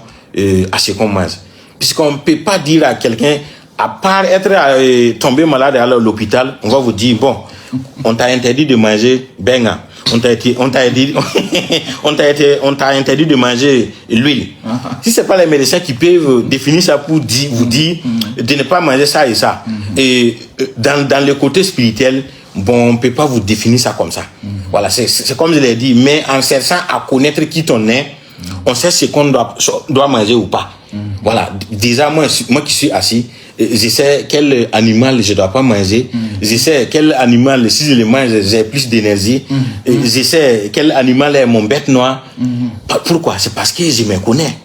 à ce qu'on mange. Puisqu'on ne peut pas dire à quelqu'un, à part être tombé malade à l'hôpital, on va vous dire, bon, on t'a interdit de manger benga. On t'a interdit de manger l'huile. Si c'est pas les médecins qui peuvent définir ça pour vous dire de ne pas manger ça et ça. Et dans le côté spirituel, bon, on peut pas vous définir ça comme ça. Voilà, c'est comme je l'ai dit, mais en cherchant à connaître qui on est, on sait ce qu'on doit manger ou pas. Voilà, déjà moi qui suis assis, je sais quel animal je dois pas manger, je sais quel animal si je le mange j'ai plus d'énergie, je sais quel animal est mon bête noire. Pourquoi? C'est parce que je me connais.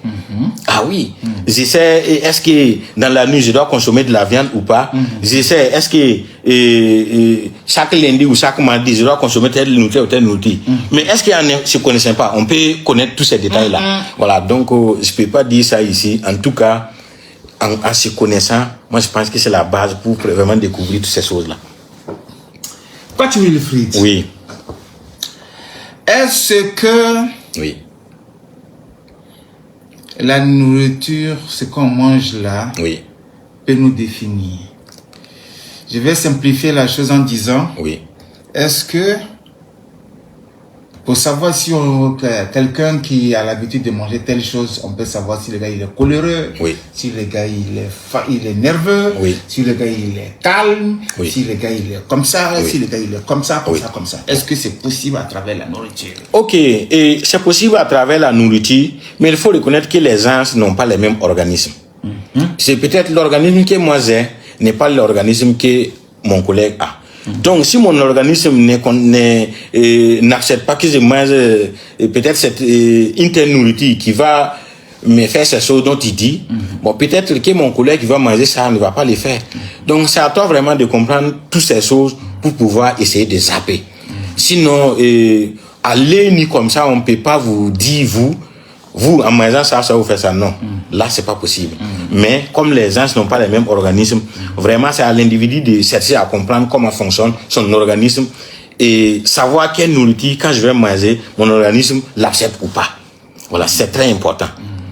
Ah oui, je sais est-ce que dans la nuit je dois consommer de la viande ou pas. Je sais est-ce que chaque lundi ou chaque mardi je dois consommer tel nourriture ou tel nourriture. Mais est-ce qu'il y en a se connaissent pas? On peut connaître tous ces détails là. Voilà, donc je peux pas dire ça ici. En tout cas, en se connaissant, moi je pense que c'est la base pour vraiment découvrir toutes ces choses-là. Quoi tu veux le frites? Oui. Est-ce que la nourriture, ce qu'on mange là, peut nous définir? Je vais simplifier la chose en disant, est-ce que pour savoir si quelqu'un qui a l'habitude de manger telle chose, on peut savoir si le gars il est coléreux, si le gars il est nerveux, si le gars il est calme, si le gars il est comme ça, si le gars il est comme ça, comme ça. Est-ce que c'est possible à travers la nourriture? Ok, et c'est possible à travers la nourriture, mais il faut reconnaître que les gens n'ont pas les mêmes organismes. C'est peut-être l'organisme que moi j'ai n'est pas l'organisme que mon collègue a. Donc, si mon organisme n'accepte pas que je mange peut-être cette nourriture qui va me faire ces choses dont il dit, bon, peut-être que mon collègue qui va manger ça ne va pas le faire. Donc, c'est à toi vraiment de comprendre toutes ces choses pour pouvoir essayer de zapper. Sinon, aller ni comme ça, on ne peut pas vous dire, vous, en mangeant ça, ça vous fait ça. Non. Là, c'est pas possible. Mais, comme les gens n'ont pas les mêmes organismes, vraiment, c'est à l'individu de chercher à comprendre comment fonctionne son organisme et savoir quelle nourriture, quand je vais manger, mon organisme l'accepte ou pas. Voilà, c'est très important.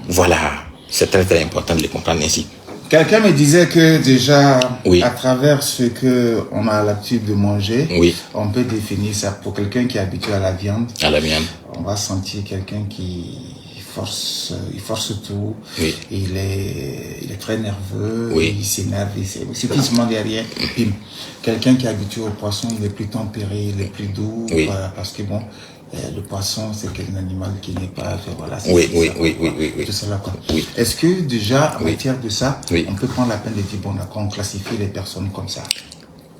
Voilà, c'est très, très important de le comprendre ainsi. Quelqu'un me disait que déjà, à travers ce que on a l'habitude de manger, on peut définir ça. Pour quelqu'un qui est habitué à la viande, on va sentir quelqu'un qui il force tout, il est très nerveux, il s'énerve, c'est tout simplement derrière. Puis, quelqu'un qui est habitué au poisson, il est plus tempéré, il est plus doux, parce que bon, le poisson c'est un animal qui n'est pas, voilà. Tout ça là, quoi. Est-ce que déjà, en matière de ça, on peut prendre la peine de dire, bon, d'accord, on classifie les personnes comme ça?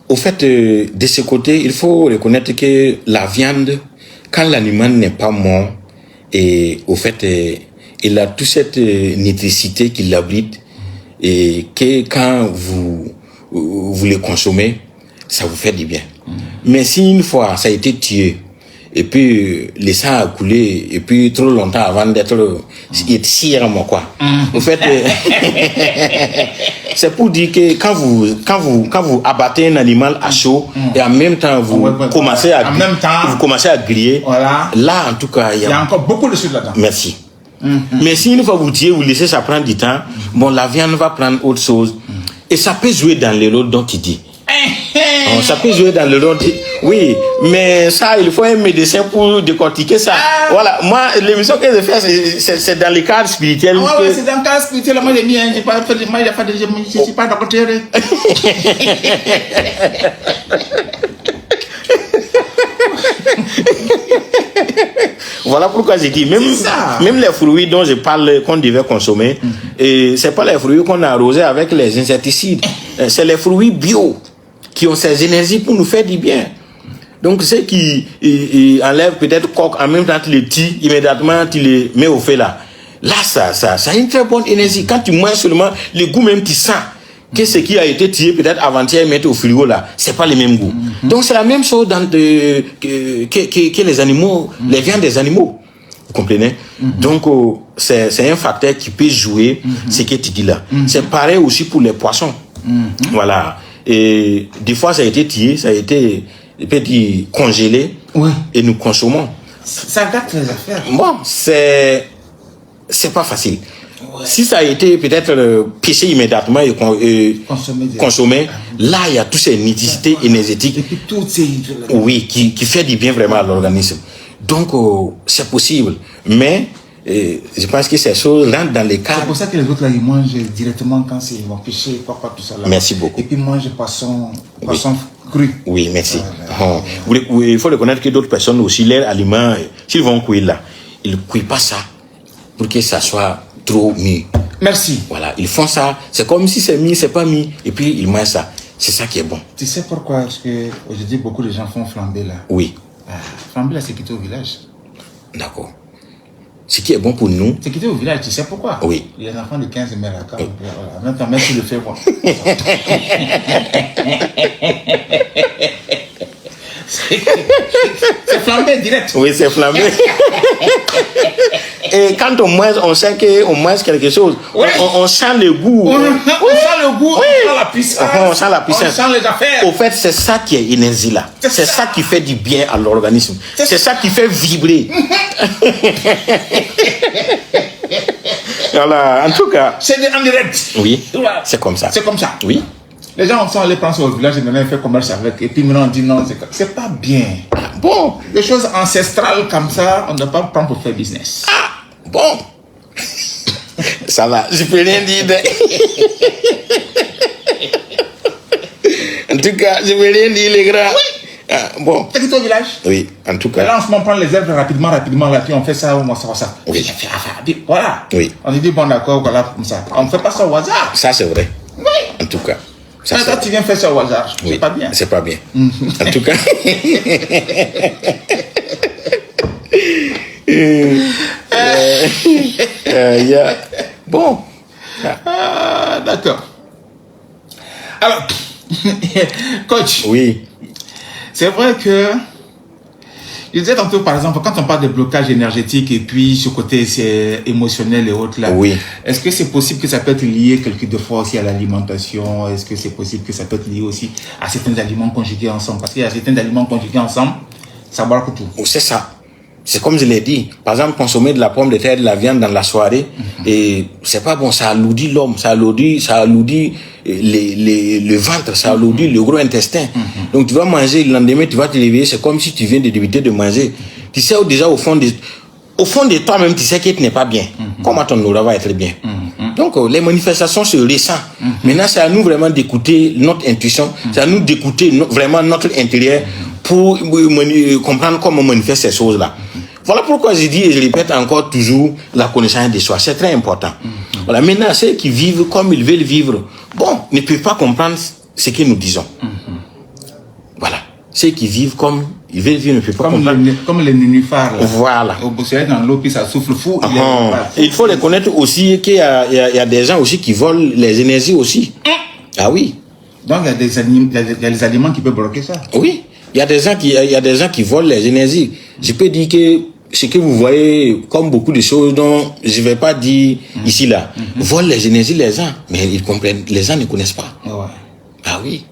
Au fait, de ce côté, il faut reconnaître que la viande, quand l'animal n'est pas mort, et au fait, il a toute cette nitricité qui l'abrite et que quand vous le consommez, ça vous fait du bien. Mais si une fois ça a été tué et puis le sang a coulé, et puis trop longtemps avant d'être étirement, quoi. En fait, c'est pour dire que quand vous abattez un animal à chaud, et en même temps vous commencez à griller, voilà. Là, en tout cas, il y a encore beaucoup de choses là-dedans. Merci. Mais si une fois vous tuez, vous laissez ça prendre du temps, bon, la viande va prendre autre chose. Et ça peut jouer dans le rôle dont tu dis. Ça peut jouer dans le rôle. Oui, mais ça, il faut un médecin pour décortiquer ça. Voilà, moi, l'émission que je fais, c'est dans le cadre spirituel. Ouais, c'est dans le cadre spirituel. Moi, je ne suis pas docteur. Voilà pourquoi j'ai dit, même les fruits dont je parle qu'on devait consommer, et c'est pas les fruits qu'on a arrosés avec les insecticides, c'est les fruits bio qui ont ces énergies pour nous faire du bien. Donc ceux qui enlèvent peut-être coq, en même temps tu les tues, immédiatement tu les mets au feu là. Là, ça a une très bonne énergie. Quand tu manges seulement, le goût même tu sens que ce qui a été tué peut-être avant-hier mettre au frigo là, c'est pas le même goût. Donc c'est la même chose dans que les animaux, les viandes des animaux. Vous comprenez? Donc c'est un facteur qui peut jouer ce que tu dis là. C'est pareil aussi pour les poissons. Voilà. Et des fois ça a été tué, ça a été congelé, et nous consommons. Ça gâte les affaires. Bon, c'est pas facile. Si ça a été peut-être pêché immédiatement et consommé, là il y a toutes ces nécessités énergétiques. Et puis toutes ces... Oui, qui fait du bien vraiment à l'organisme. Donc c'est possible, mais je pense que ces choses rentrent dans les cas. C'est pour ça que les autres là ils mangent directement quand ils vont pêcher, quoi tout ça là. Merci beaucoup. Et puis mangent poisson cru. Oui, merci. Il faut reconnaître que d'autres personnes aussi, leurs aliments, s'ils vont cuire là, ils ne cuisent pas ça pour que ça soit trop mis. Merci. Voilà, ils font ça, c'est comme si c'est mis, c'est pas mis, et puis ils mangent ça. C'est ça qui est bon. Tu sais pourquoi? Parce que aujourd'hui beaucoup de gens font flamber là. Oui. Flamber là, c'est quitter au village. D'accord. Ce qui est bon pour nous. C'est quitter au village, tu sais pourquoi? Oui. Les enfants de 15 mètres à voilà. Même ta mère, tu le fais bon. C'est flambé direct. Oui, c'est flambé. Et quand on mange, on sait qu'on mange quelque chose. Ouais. On sent le goût. On sent le goût, oui. On sent la puissance. On sent la puissance. On sent les affaires. Au fait, c'est ça qui est énergie là. C'est ça qui fait du bien à l'organisme. C'est ça qui fait vibrer. Voilà, en tout cas. C'est en direct. Oui, c'est comme ça. C'est comme ça. Oui. Les gens sont allés prendre ça au village et maintenant fait commerce avec. Et puis maintenant on dit non, c'est pas bien. Bon, des choses ancestrales comme ça, on ne doit pas prendre pour faire business. Ah, bon. Ça va, je peux rien dire. En tout cas, je peux rien dire, les gars. Oui. Ah, bon. C'est quitté au village? Oui, en tout cas. Et là, on se prend les herbes rapidement, là, puis on fait ça, on fait ça. Oui. Voilà. Oui. On dit bon, d'accord, voilà, comme ça. On ne fait pas ça au hasard. Ça, c'est vrai. Oui. En tout cas. Ça, quand tu viens faire ça au hasard, oui. C'est pas bien. C'est pas bien. En tout cas. Bon. Ah, d'accord. Alors, coach. Oui. C'est vrai que, je disais tantôt, par exemple, quand on parle de blocage énergétique et puis ce côté émotionnel et autres là, oui. Est-ce que c'est possible que ça peut être lié quelque fois aussi à l'alimentation? Est-ce que c'est possible que ça peut être lié aussi à certains aliments conjugués ensemble? Parce qu'il y a certains aliments conjugués ensemble, ça boit tout. C'est ça. C'est comme je l'ai dit. Par exemple, consommer de la pomme de terre, de la viande dans la soirée, et c'est pas bon. Ça alourdit l'homme, ça alourdit le ventre, ça alourdit le gros intestin. Donc tu vas manger, le lendemain tu vas te réveiller, c'est comme si tu viens de débuter de manger. Tu sais déjà au fond de toi-même, tu sais que tu n'es pas bien. Comment ton aura va être bien? Donc les manifestations se ressentent. Maintenant, c'est à nous vraiment d'écouter notre intuition, c'est à nous d'écouter vraiment notre intérieur pour comprendre comment on manifeste ces choses-là. Voilà pourquoi je dis et je répète encore toujours la connaissance de soi. C'est très important. Voilà. Maintenant, ceux qui vivent comme ils veulent vivre, bon, ne peuvent pas comprendre ce que nous disons. Voilà. Ceux qui vivent comme ils veulent vivre ne peuvent pas comprendre. Comme les nénuphars. Voilà. Au soleil dans l'eau, puis ça souffle fou. Il faut reconnaître aussi qu'il y a des gens aussi qui volent les énergies aussi. Ah oui. Donc il y a des aliments qui peuvent bloquer ça. Oui. Il y a des gens qui volent les énergies. Je peux dire que ce que vous voyez comme beaucoup de choses dont je vais pas dire ici là, volent les énergies les uns, mais ils comprennent, les gens ne connaissent pas. Ouais. Ah oui.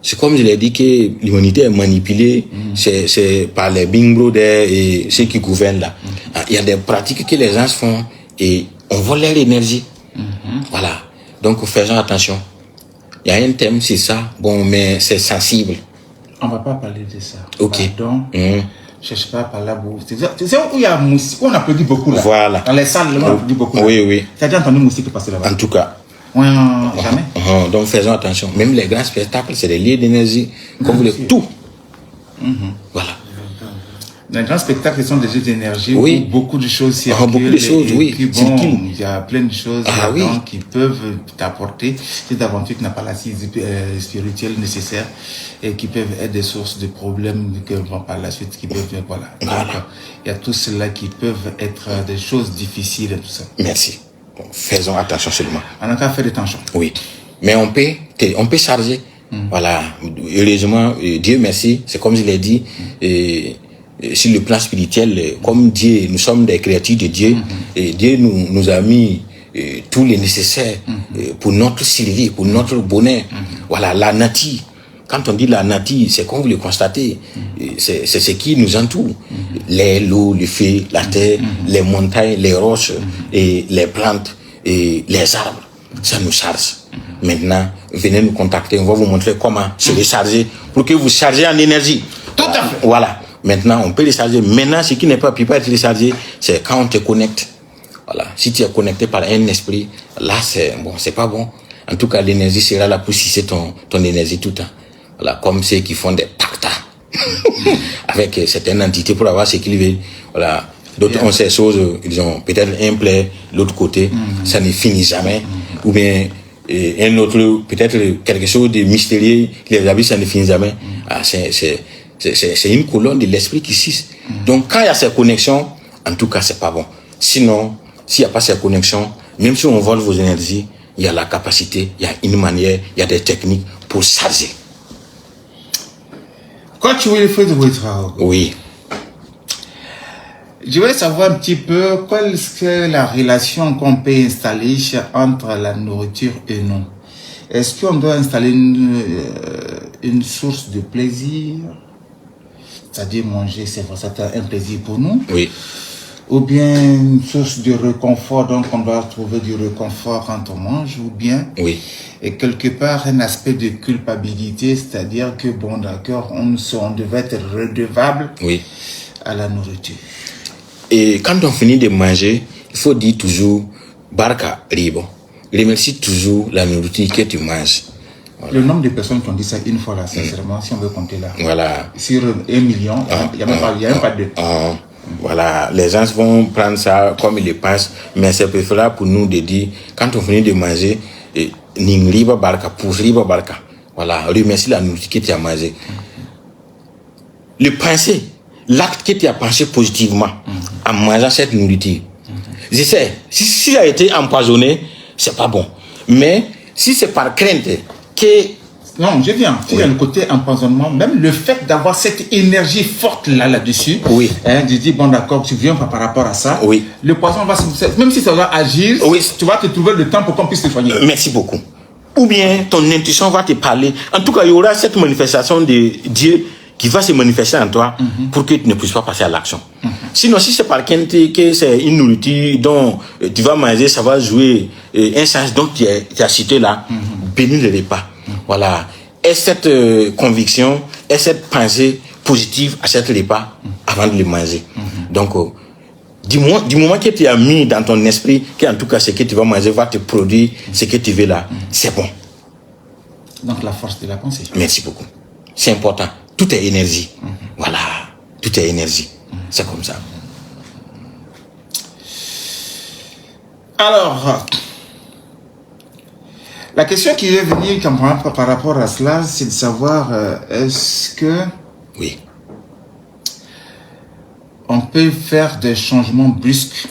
C'est comme je l'ai dit que l'humanité est manipulée, c'est par les Big Brother et ceux qui gouvernent là. Il y a des pratiques que les gens font et on vole leur énergie. Voilà. Donc faisons attention. Il y a un thème, c'est ça. Bon, mais c'est sensible. On va pas parler de ça. Ok. Pardon. Je cherche pas par là. C'est où il y a musique, où on applaudit beaucoup là. Voilà. Dans les salles, on applaudit beaucoup là. Oui, oui. Tu as déjà entendu musique passer là-bas? En tout cas. Ouais, jamais. Donc faisons attention. Même les grands spectacles, c'est des lieux d'énergie. Comme vous voulez, tout. Voilà. Les grands spectacles sont des jeux d'énergie Oui. où beaucoup de choses circulent. Beaucoup de choses, oui. Il y a plein de choses qui peuvent t'apporter cette aventure qui n'a pas l'assise spirituelle nécessaire et qui peuvent être des sources de problèmes que vont par la suite, qui peuvent, voilà. Donc, il y a tout cela qui peuvent être des choses difficiles et tout ça. Merci. Bon, faisons attention seulement. On a qu'à faire attention. Oui. Mais on peut charger. Voilà. Heureusement, Dieu merci. C'est comme je l'ai dit, sur le plan spirituel, comme Dieu, nous sommes des créatures de Dieu, et Dieu nous a mis tout le nécessaire pour notre survie, pour notre bonheur. Voilà, la nature. Quand on dit la nature, c'est comme vous le constatez, c'est ce qui nous entoure. L'air, l'eau, le feu, la terre, les montagnes, les roches, et les plantes, et les arbres. Ça nous charge. Maintenant, venez nous contacter, on va vous montrer comment se recharger pour que vous chargez en énergie. Tout à fait. Voilà. Maintenant, on peut recharger. Maintenant, ce qui n'est pas, peut pas être rechargé, c'est quand on te connecte. Voilà. Si tu es connecté par un esprit, là, c'est pas bon. En tout cas, l'énergie sera là pour sucer ton énergie tout le temps. Voilà. Comme ceux qui font des pactas avec certaines entités pour avoir ce qu'ils veulent. Voilà. D'autres ont ces choses, ils ont peut-être un plaid, l'autre côté, ça ne finit jamais. Ou bien, un autre, peut-être quelque chose de mystérieux, les habits, ça ne finit jamais. Ah, c'est une colonne de l'esprit qui suce. Donc, quand il y a ces connexions, en tout cas, c'est pas bon. Sinon, s'il n'y a pas ces connexions, même si on vole vos énergies, il y a la capacité, il y a une manière, il y a des techniques pour charger. Coach Wilfred Ouédraogo. Oui. Je voulais savoir un petit peu quelle est la relation qu'on peut installer entre la nourriture et nous. Est-ce qu'on doit installer une source de plaisir? C'est-à-dire manger, c'est un plaisir pour nous. Oui. Ou bien une source de réconfort, donc on doit trouver du réconfort quand on mange, ou bien et quelque part un aspect de culpabilité, c'est-à-dire que bon d'accord, on devait être redevable à la nourriture. Et quand on finit de manger, il faut dire toujours Barka Ribo. Remercie toujours la nourriture que tu manges. Voilà. Le nombre de personnes qui ont dit ça une fois là, sincèrement, si on veut compter là. Voilà. Sur 1 million, il n'y a même pas deux. Voilà, les gens vont prendre ça comme ils le pensent, mais c'est préférable pour nous de dire, quand on finit de manger, Ningriba Barka, Pousriba Barka. Voilà, remercie la nourriture que tu as mangé. Le penser, l'acte que tu as pensé positivement en mangeant cette nourriture. Je sais, si ça a été empoisonné, c'est pas bon. Mais si c'est par crainte que... Non, je viens. Il y a le côté empoisonnement, même le fait d'avoir cette énergie forte là-dessus. Tu dis, bon d'accord, tu viens par rapport à ça. Le poison va même si ça va agir, tu vas te trouver le temps pour qu'on puisse te soigner. Merci beaucoup. Ou bien ton intuition va te parler. En tout cas, il y aura cette manifestation de Dieu qui va se manifester en toi pour que tu ne puisses pas passer à l'action. Sinon, si c'est par qualité que c'est une nourriture dont tu vas manger, ça va jouer un sens dont tu as cité là, bénis le repas. Voilà. Et cette conviction, et cette pensée positive à cet repas avant de le manger. Donc, du moment que tu as mis dans ton esprit qu'en tout cas ce que tu vas manger va te produire ce que tu veux là, c'est bon. Donc la force de la pensée. Merci beaucoup. C'est important. Tout est énergie. Voilà. Tout est énergie. C'est comme ça. Alors, la question qui est venue par rapport à cela, c'est de savoir est-ce que on peut faire des changements brusques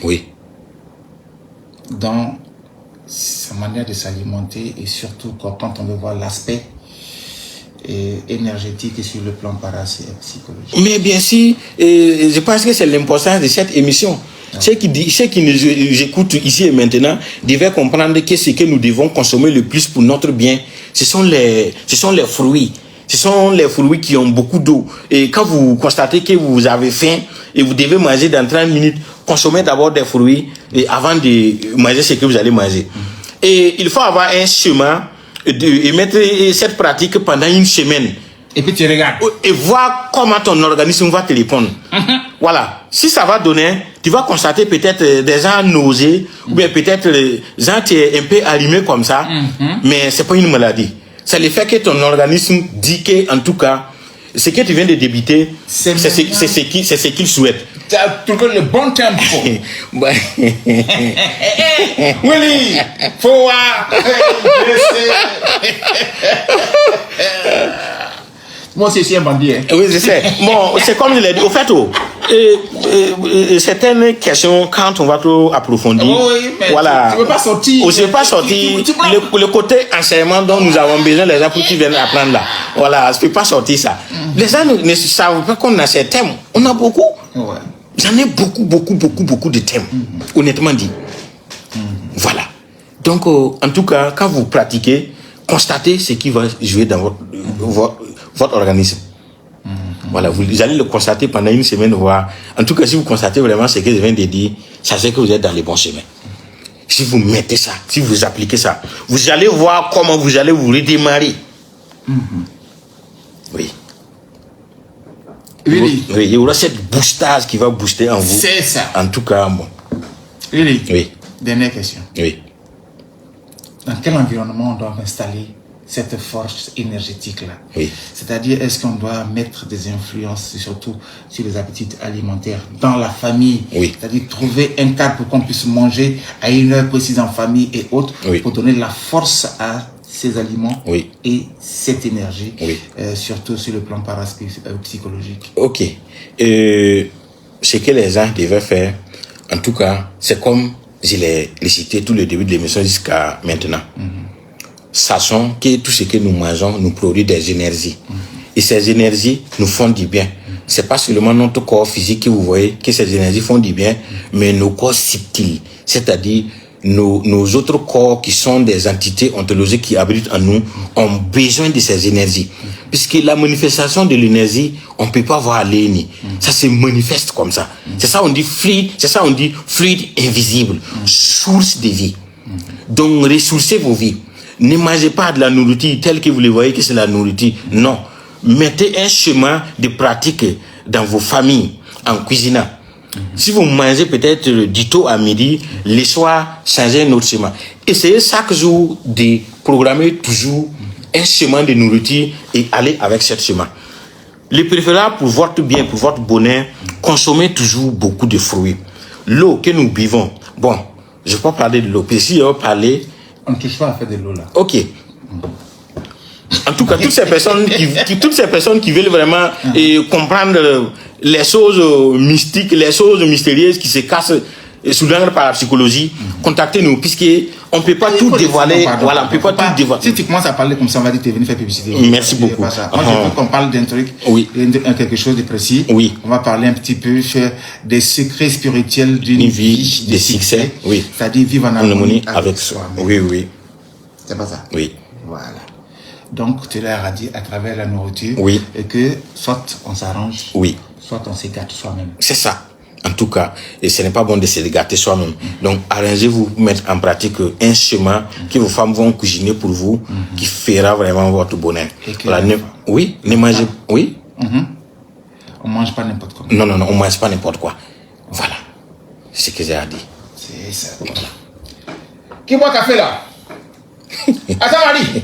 dans sa manière de s'alimenter et surtout quand on veut voir l'aspect énergétique et sur le plan parapsychologique. Mais bien sûr, je pense que c'est l'importance de cette émission. Ceux qui nous écoutent ici et maintenant devaient comprendre que ce que nous devons consommer le plus pour notre bien, ce sont les fruits. Ce sont les fruits qui ont beaucoup d'eau. Et quand vous constatez que vous avez faim et vous devez manger dans 30 minutes, consommez d'abord des fruits et avant de manger ce que vous allez manger. Et il faut avoir un chemin et mettre cette pratique pendant une semaine. Et puis tu regardes. Et voir comment ton organisme va te répondre. Voilà. Si ça va donner, tu vas constater peut-être des gens nausés, ou bien peut-être des gens qui est un peu allumés comme ça, mais c'est pas une maladie. C'est le fait que ton organisme dit que, en tout cas, ce que tu viens de débiter, c'est ce qu'il souhaite. Tu as trouvé le bon tempo. Willy, faut voir. Moi, c'est un bandit. Hein. Oui, je sais. Bon, c'est comme je l'ai dit. Au fait, certaines questions, quand on va trop approfondir, mais voilà. Tu ne peux pas sortir. On ne peut pas sortir. Le côté enseignement dont nous avons besoin, les gens pour qui viennent apprendre là. Voilà, je ne peux pas sortir ça. Les gens ne savent pas qu'on a ces thèmes. On a beaucoup. Ouais. J'en ai beaucoup de thèmes, honnêtement dit. Voilà. Donc, en tout cas, quand vous pratiquez, constatez ce qui va jouer dans votre organisme. Voilà, vous allez le constater pendant une semaine, voir. En tout cas, si vous constatez vraiment ce que je viens de dire, sachez que vous êtes dans les bons chemins. Si vous mettez ça, si vous appliquez ça, vous allez voir comment vous allez vous redémarrer. Oui. Oui. Il y aura cette boostage qui va booster en vous. C'est ça. En tout cas, bon. Oui. Dernière question. Oui. Dans quel environnement on doit installer cette force énergétique-là? Oui. C'est-à-dire, est-ce qu'on doit mettre des influences, surtout sur les habitudes alimentaires, dans la famille? Oui. C'est-à-dire trouver un cadre pour qu'on puisse manger à une heure précise en famille et autres, pour donner la force à ces aliments et cette énergie, surtout sur le plan parapsychologique. Ok. Ce que les gens devaient faire, en tout cas, c'est comme je l'ai cité tout le début de l'émission jusqu'à maintenant. Sachons que tout ce que nous mangeons nous produit des énergies. Et ces énergies nous font du bien. C'est pas seulement notre corps physique que vous voyez que ces énergies font du bien, mais nos corps subtils, c'est-à-dire nos autres corps qui sont des entités ontologiques qui habitent en nous ont besoin de ces énergies. Puisque la manifestation de l'énergie, on ne peut pas voir à l'œil. Ça se manifeste comme ça. C'est ça on dit fluide, fluide invisible, source de vie. Donc ressourcez vos vies. Ne mangez pas de la nourriture telle que vous le voyez que c'est la nourriture. Non. Mettez un chemin de pratique dans vos familles en cuisinant. Si vous mangez peut-être du tôt à midi, le soir, changez un autre chemin. Essayez chaque jour de programmer toujours un chemin de nourriture et aller avec ce chemin. Le préférable pour votre bien, pour votre bonheur, consommez toujours beaucoup de fruits. L'eau que nous buvons, bon, je ne vais pas parler de l'eau, puis si on va parler... On ne touche pas à faire de l'eau là. Ok. En tout cas, toutes ces personnes qui veulent vraiment comprendre les choses mystiques, les choses mystérieuses qui se cachent sous l'angle par la psychologie, contactez-nous, puisqu'on ne peut pas tout dévoiler. Voilà, on ne peut pas tout dévoiler. Si tu commences à parler comme ça, on va dire que tu es venu faire publicité. Merci beaucoup. Moi, je veux qu'on parle d'un truc, quelque chose de précis. Oui. On va parler un petit peu des secrets spirituels d'une vie de succès. Oui. C'est-à-dire vivre en harmonie avec soi. Oui. C'est pas ça? Oui. Voilà. Donc, tu leur as dit à travers la nourriture et que soit on s'arrange, soit on se gâte soi-même. C'est ça. En tout cas, et ce n'est pas bon de se gâter soi-même. Donc, arrangez-vous, mettre en pratique un chemin que vos femmes vont cuisiner pour vous, qui fera vraiment votre bonheur. Voilà, ne mangez... Oui. On mange pas n'importe quoi. Non, on mange pas n'importe quoi. Voilà. C'est ce que j'ai à dire. C'est ça. Qui boit café là? Attends, Marie.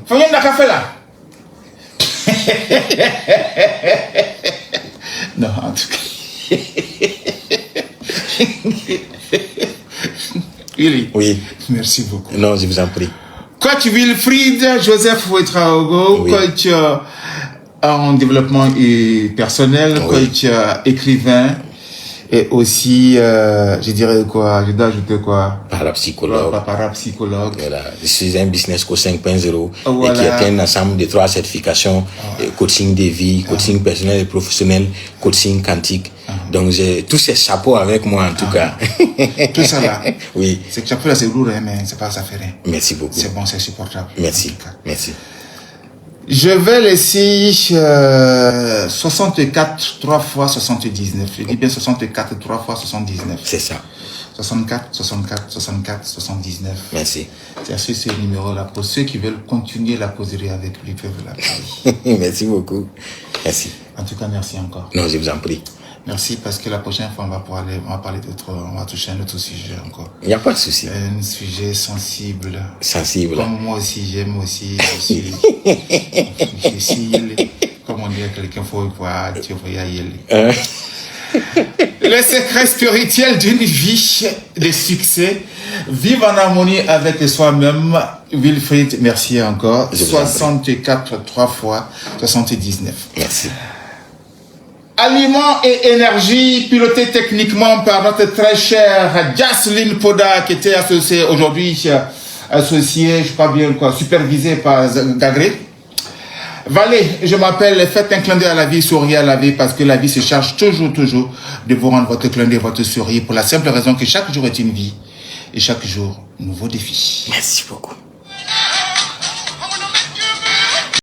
Faut bien de café là. Non, en tout cas. Oui. Merci beaucoup. Non, je vous en prie. Coach Wilfried Joseph Ouetraogo, coach en développement personnel, coach écrivain Et aussi, je dirais quoi, je dois ajouter quoi? Parapsychologue. Parapsychologue. Voilà. Je suis un business coach 5.0 Voilà. et qui est un ensemble de 3 certifications, coaching de vie, coaching personnel et professionnel, coaching quantique. Donc j'ai tous ces chapeaux avec moi en tout cas. Tout ça là. Oui. C'est chapeau là, c'est lourd, hein, mais c'est pas, ça fait rien. Merci beaucoup. C'est bon, c'est supportable. Merci. Merci. Je vais laisser 64 3 fois 79. Je dis bien 64 3 fois 79. C'est ça. 64, 64, 64, 79. Merci. C'est assez ce numéro-là. Pour ceux qui veulent continuer la causerie avec lui, peuvent l'appeler. Merci beaucoup. Merci. En tout cas, merci encore. Non, je vous en prie. Merci parce que la prochaine fois, on va parler d'autres, on va toucher un autre sujet encore. Il n'y a pas de souci. Un sujet sensible. Sensible. Comme moi aussi, j'aime aussi. Je suis, comme on dit à quelqu'un, faut voir, tu vois, y aller. Le secret spirituel d'une vie de succès. Vivre en harmonie avec soi-même. Wilfried, merci encore. 64 3 fois 79. Merci. Aliments et énergie piloté techniquement par notre très chère Jasline Poda qui était associée aujourd'hui, je crois bien quoi, supervisée par Gagré. Valé, je m'appelle, faites un clin d'œil à la vie, souriez à la vie parce que la vie se charge toujours de vous rendre votre clin d'œil, votre sourire pour la simple raison que chaque jour est une vie et chaque jour, nouveau défi. Merci beaucoup.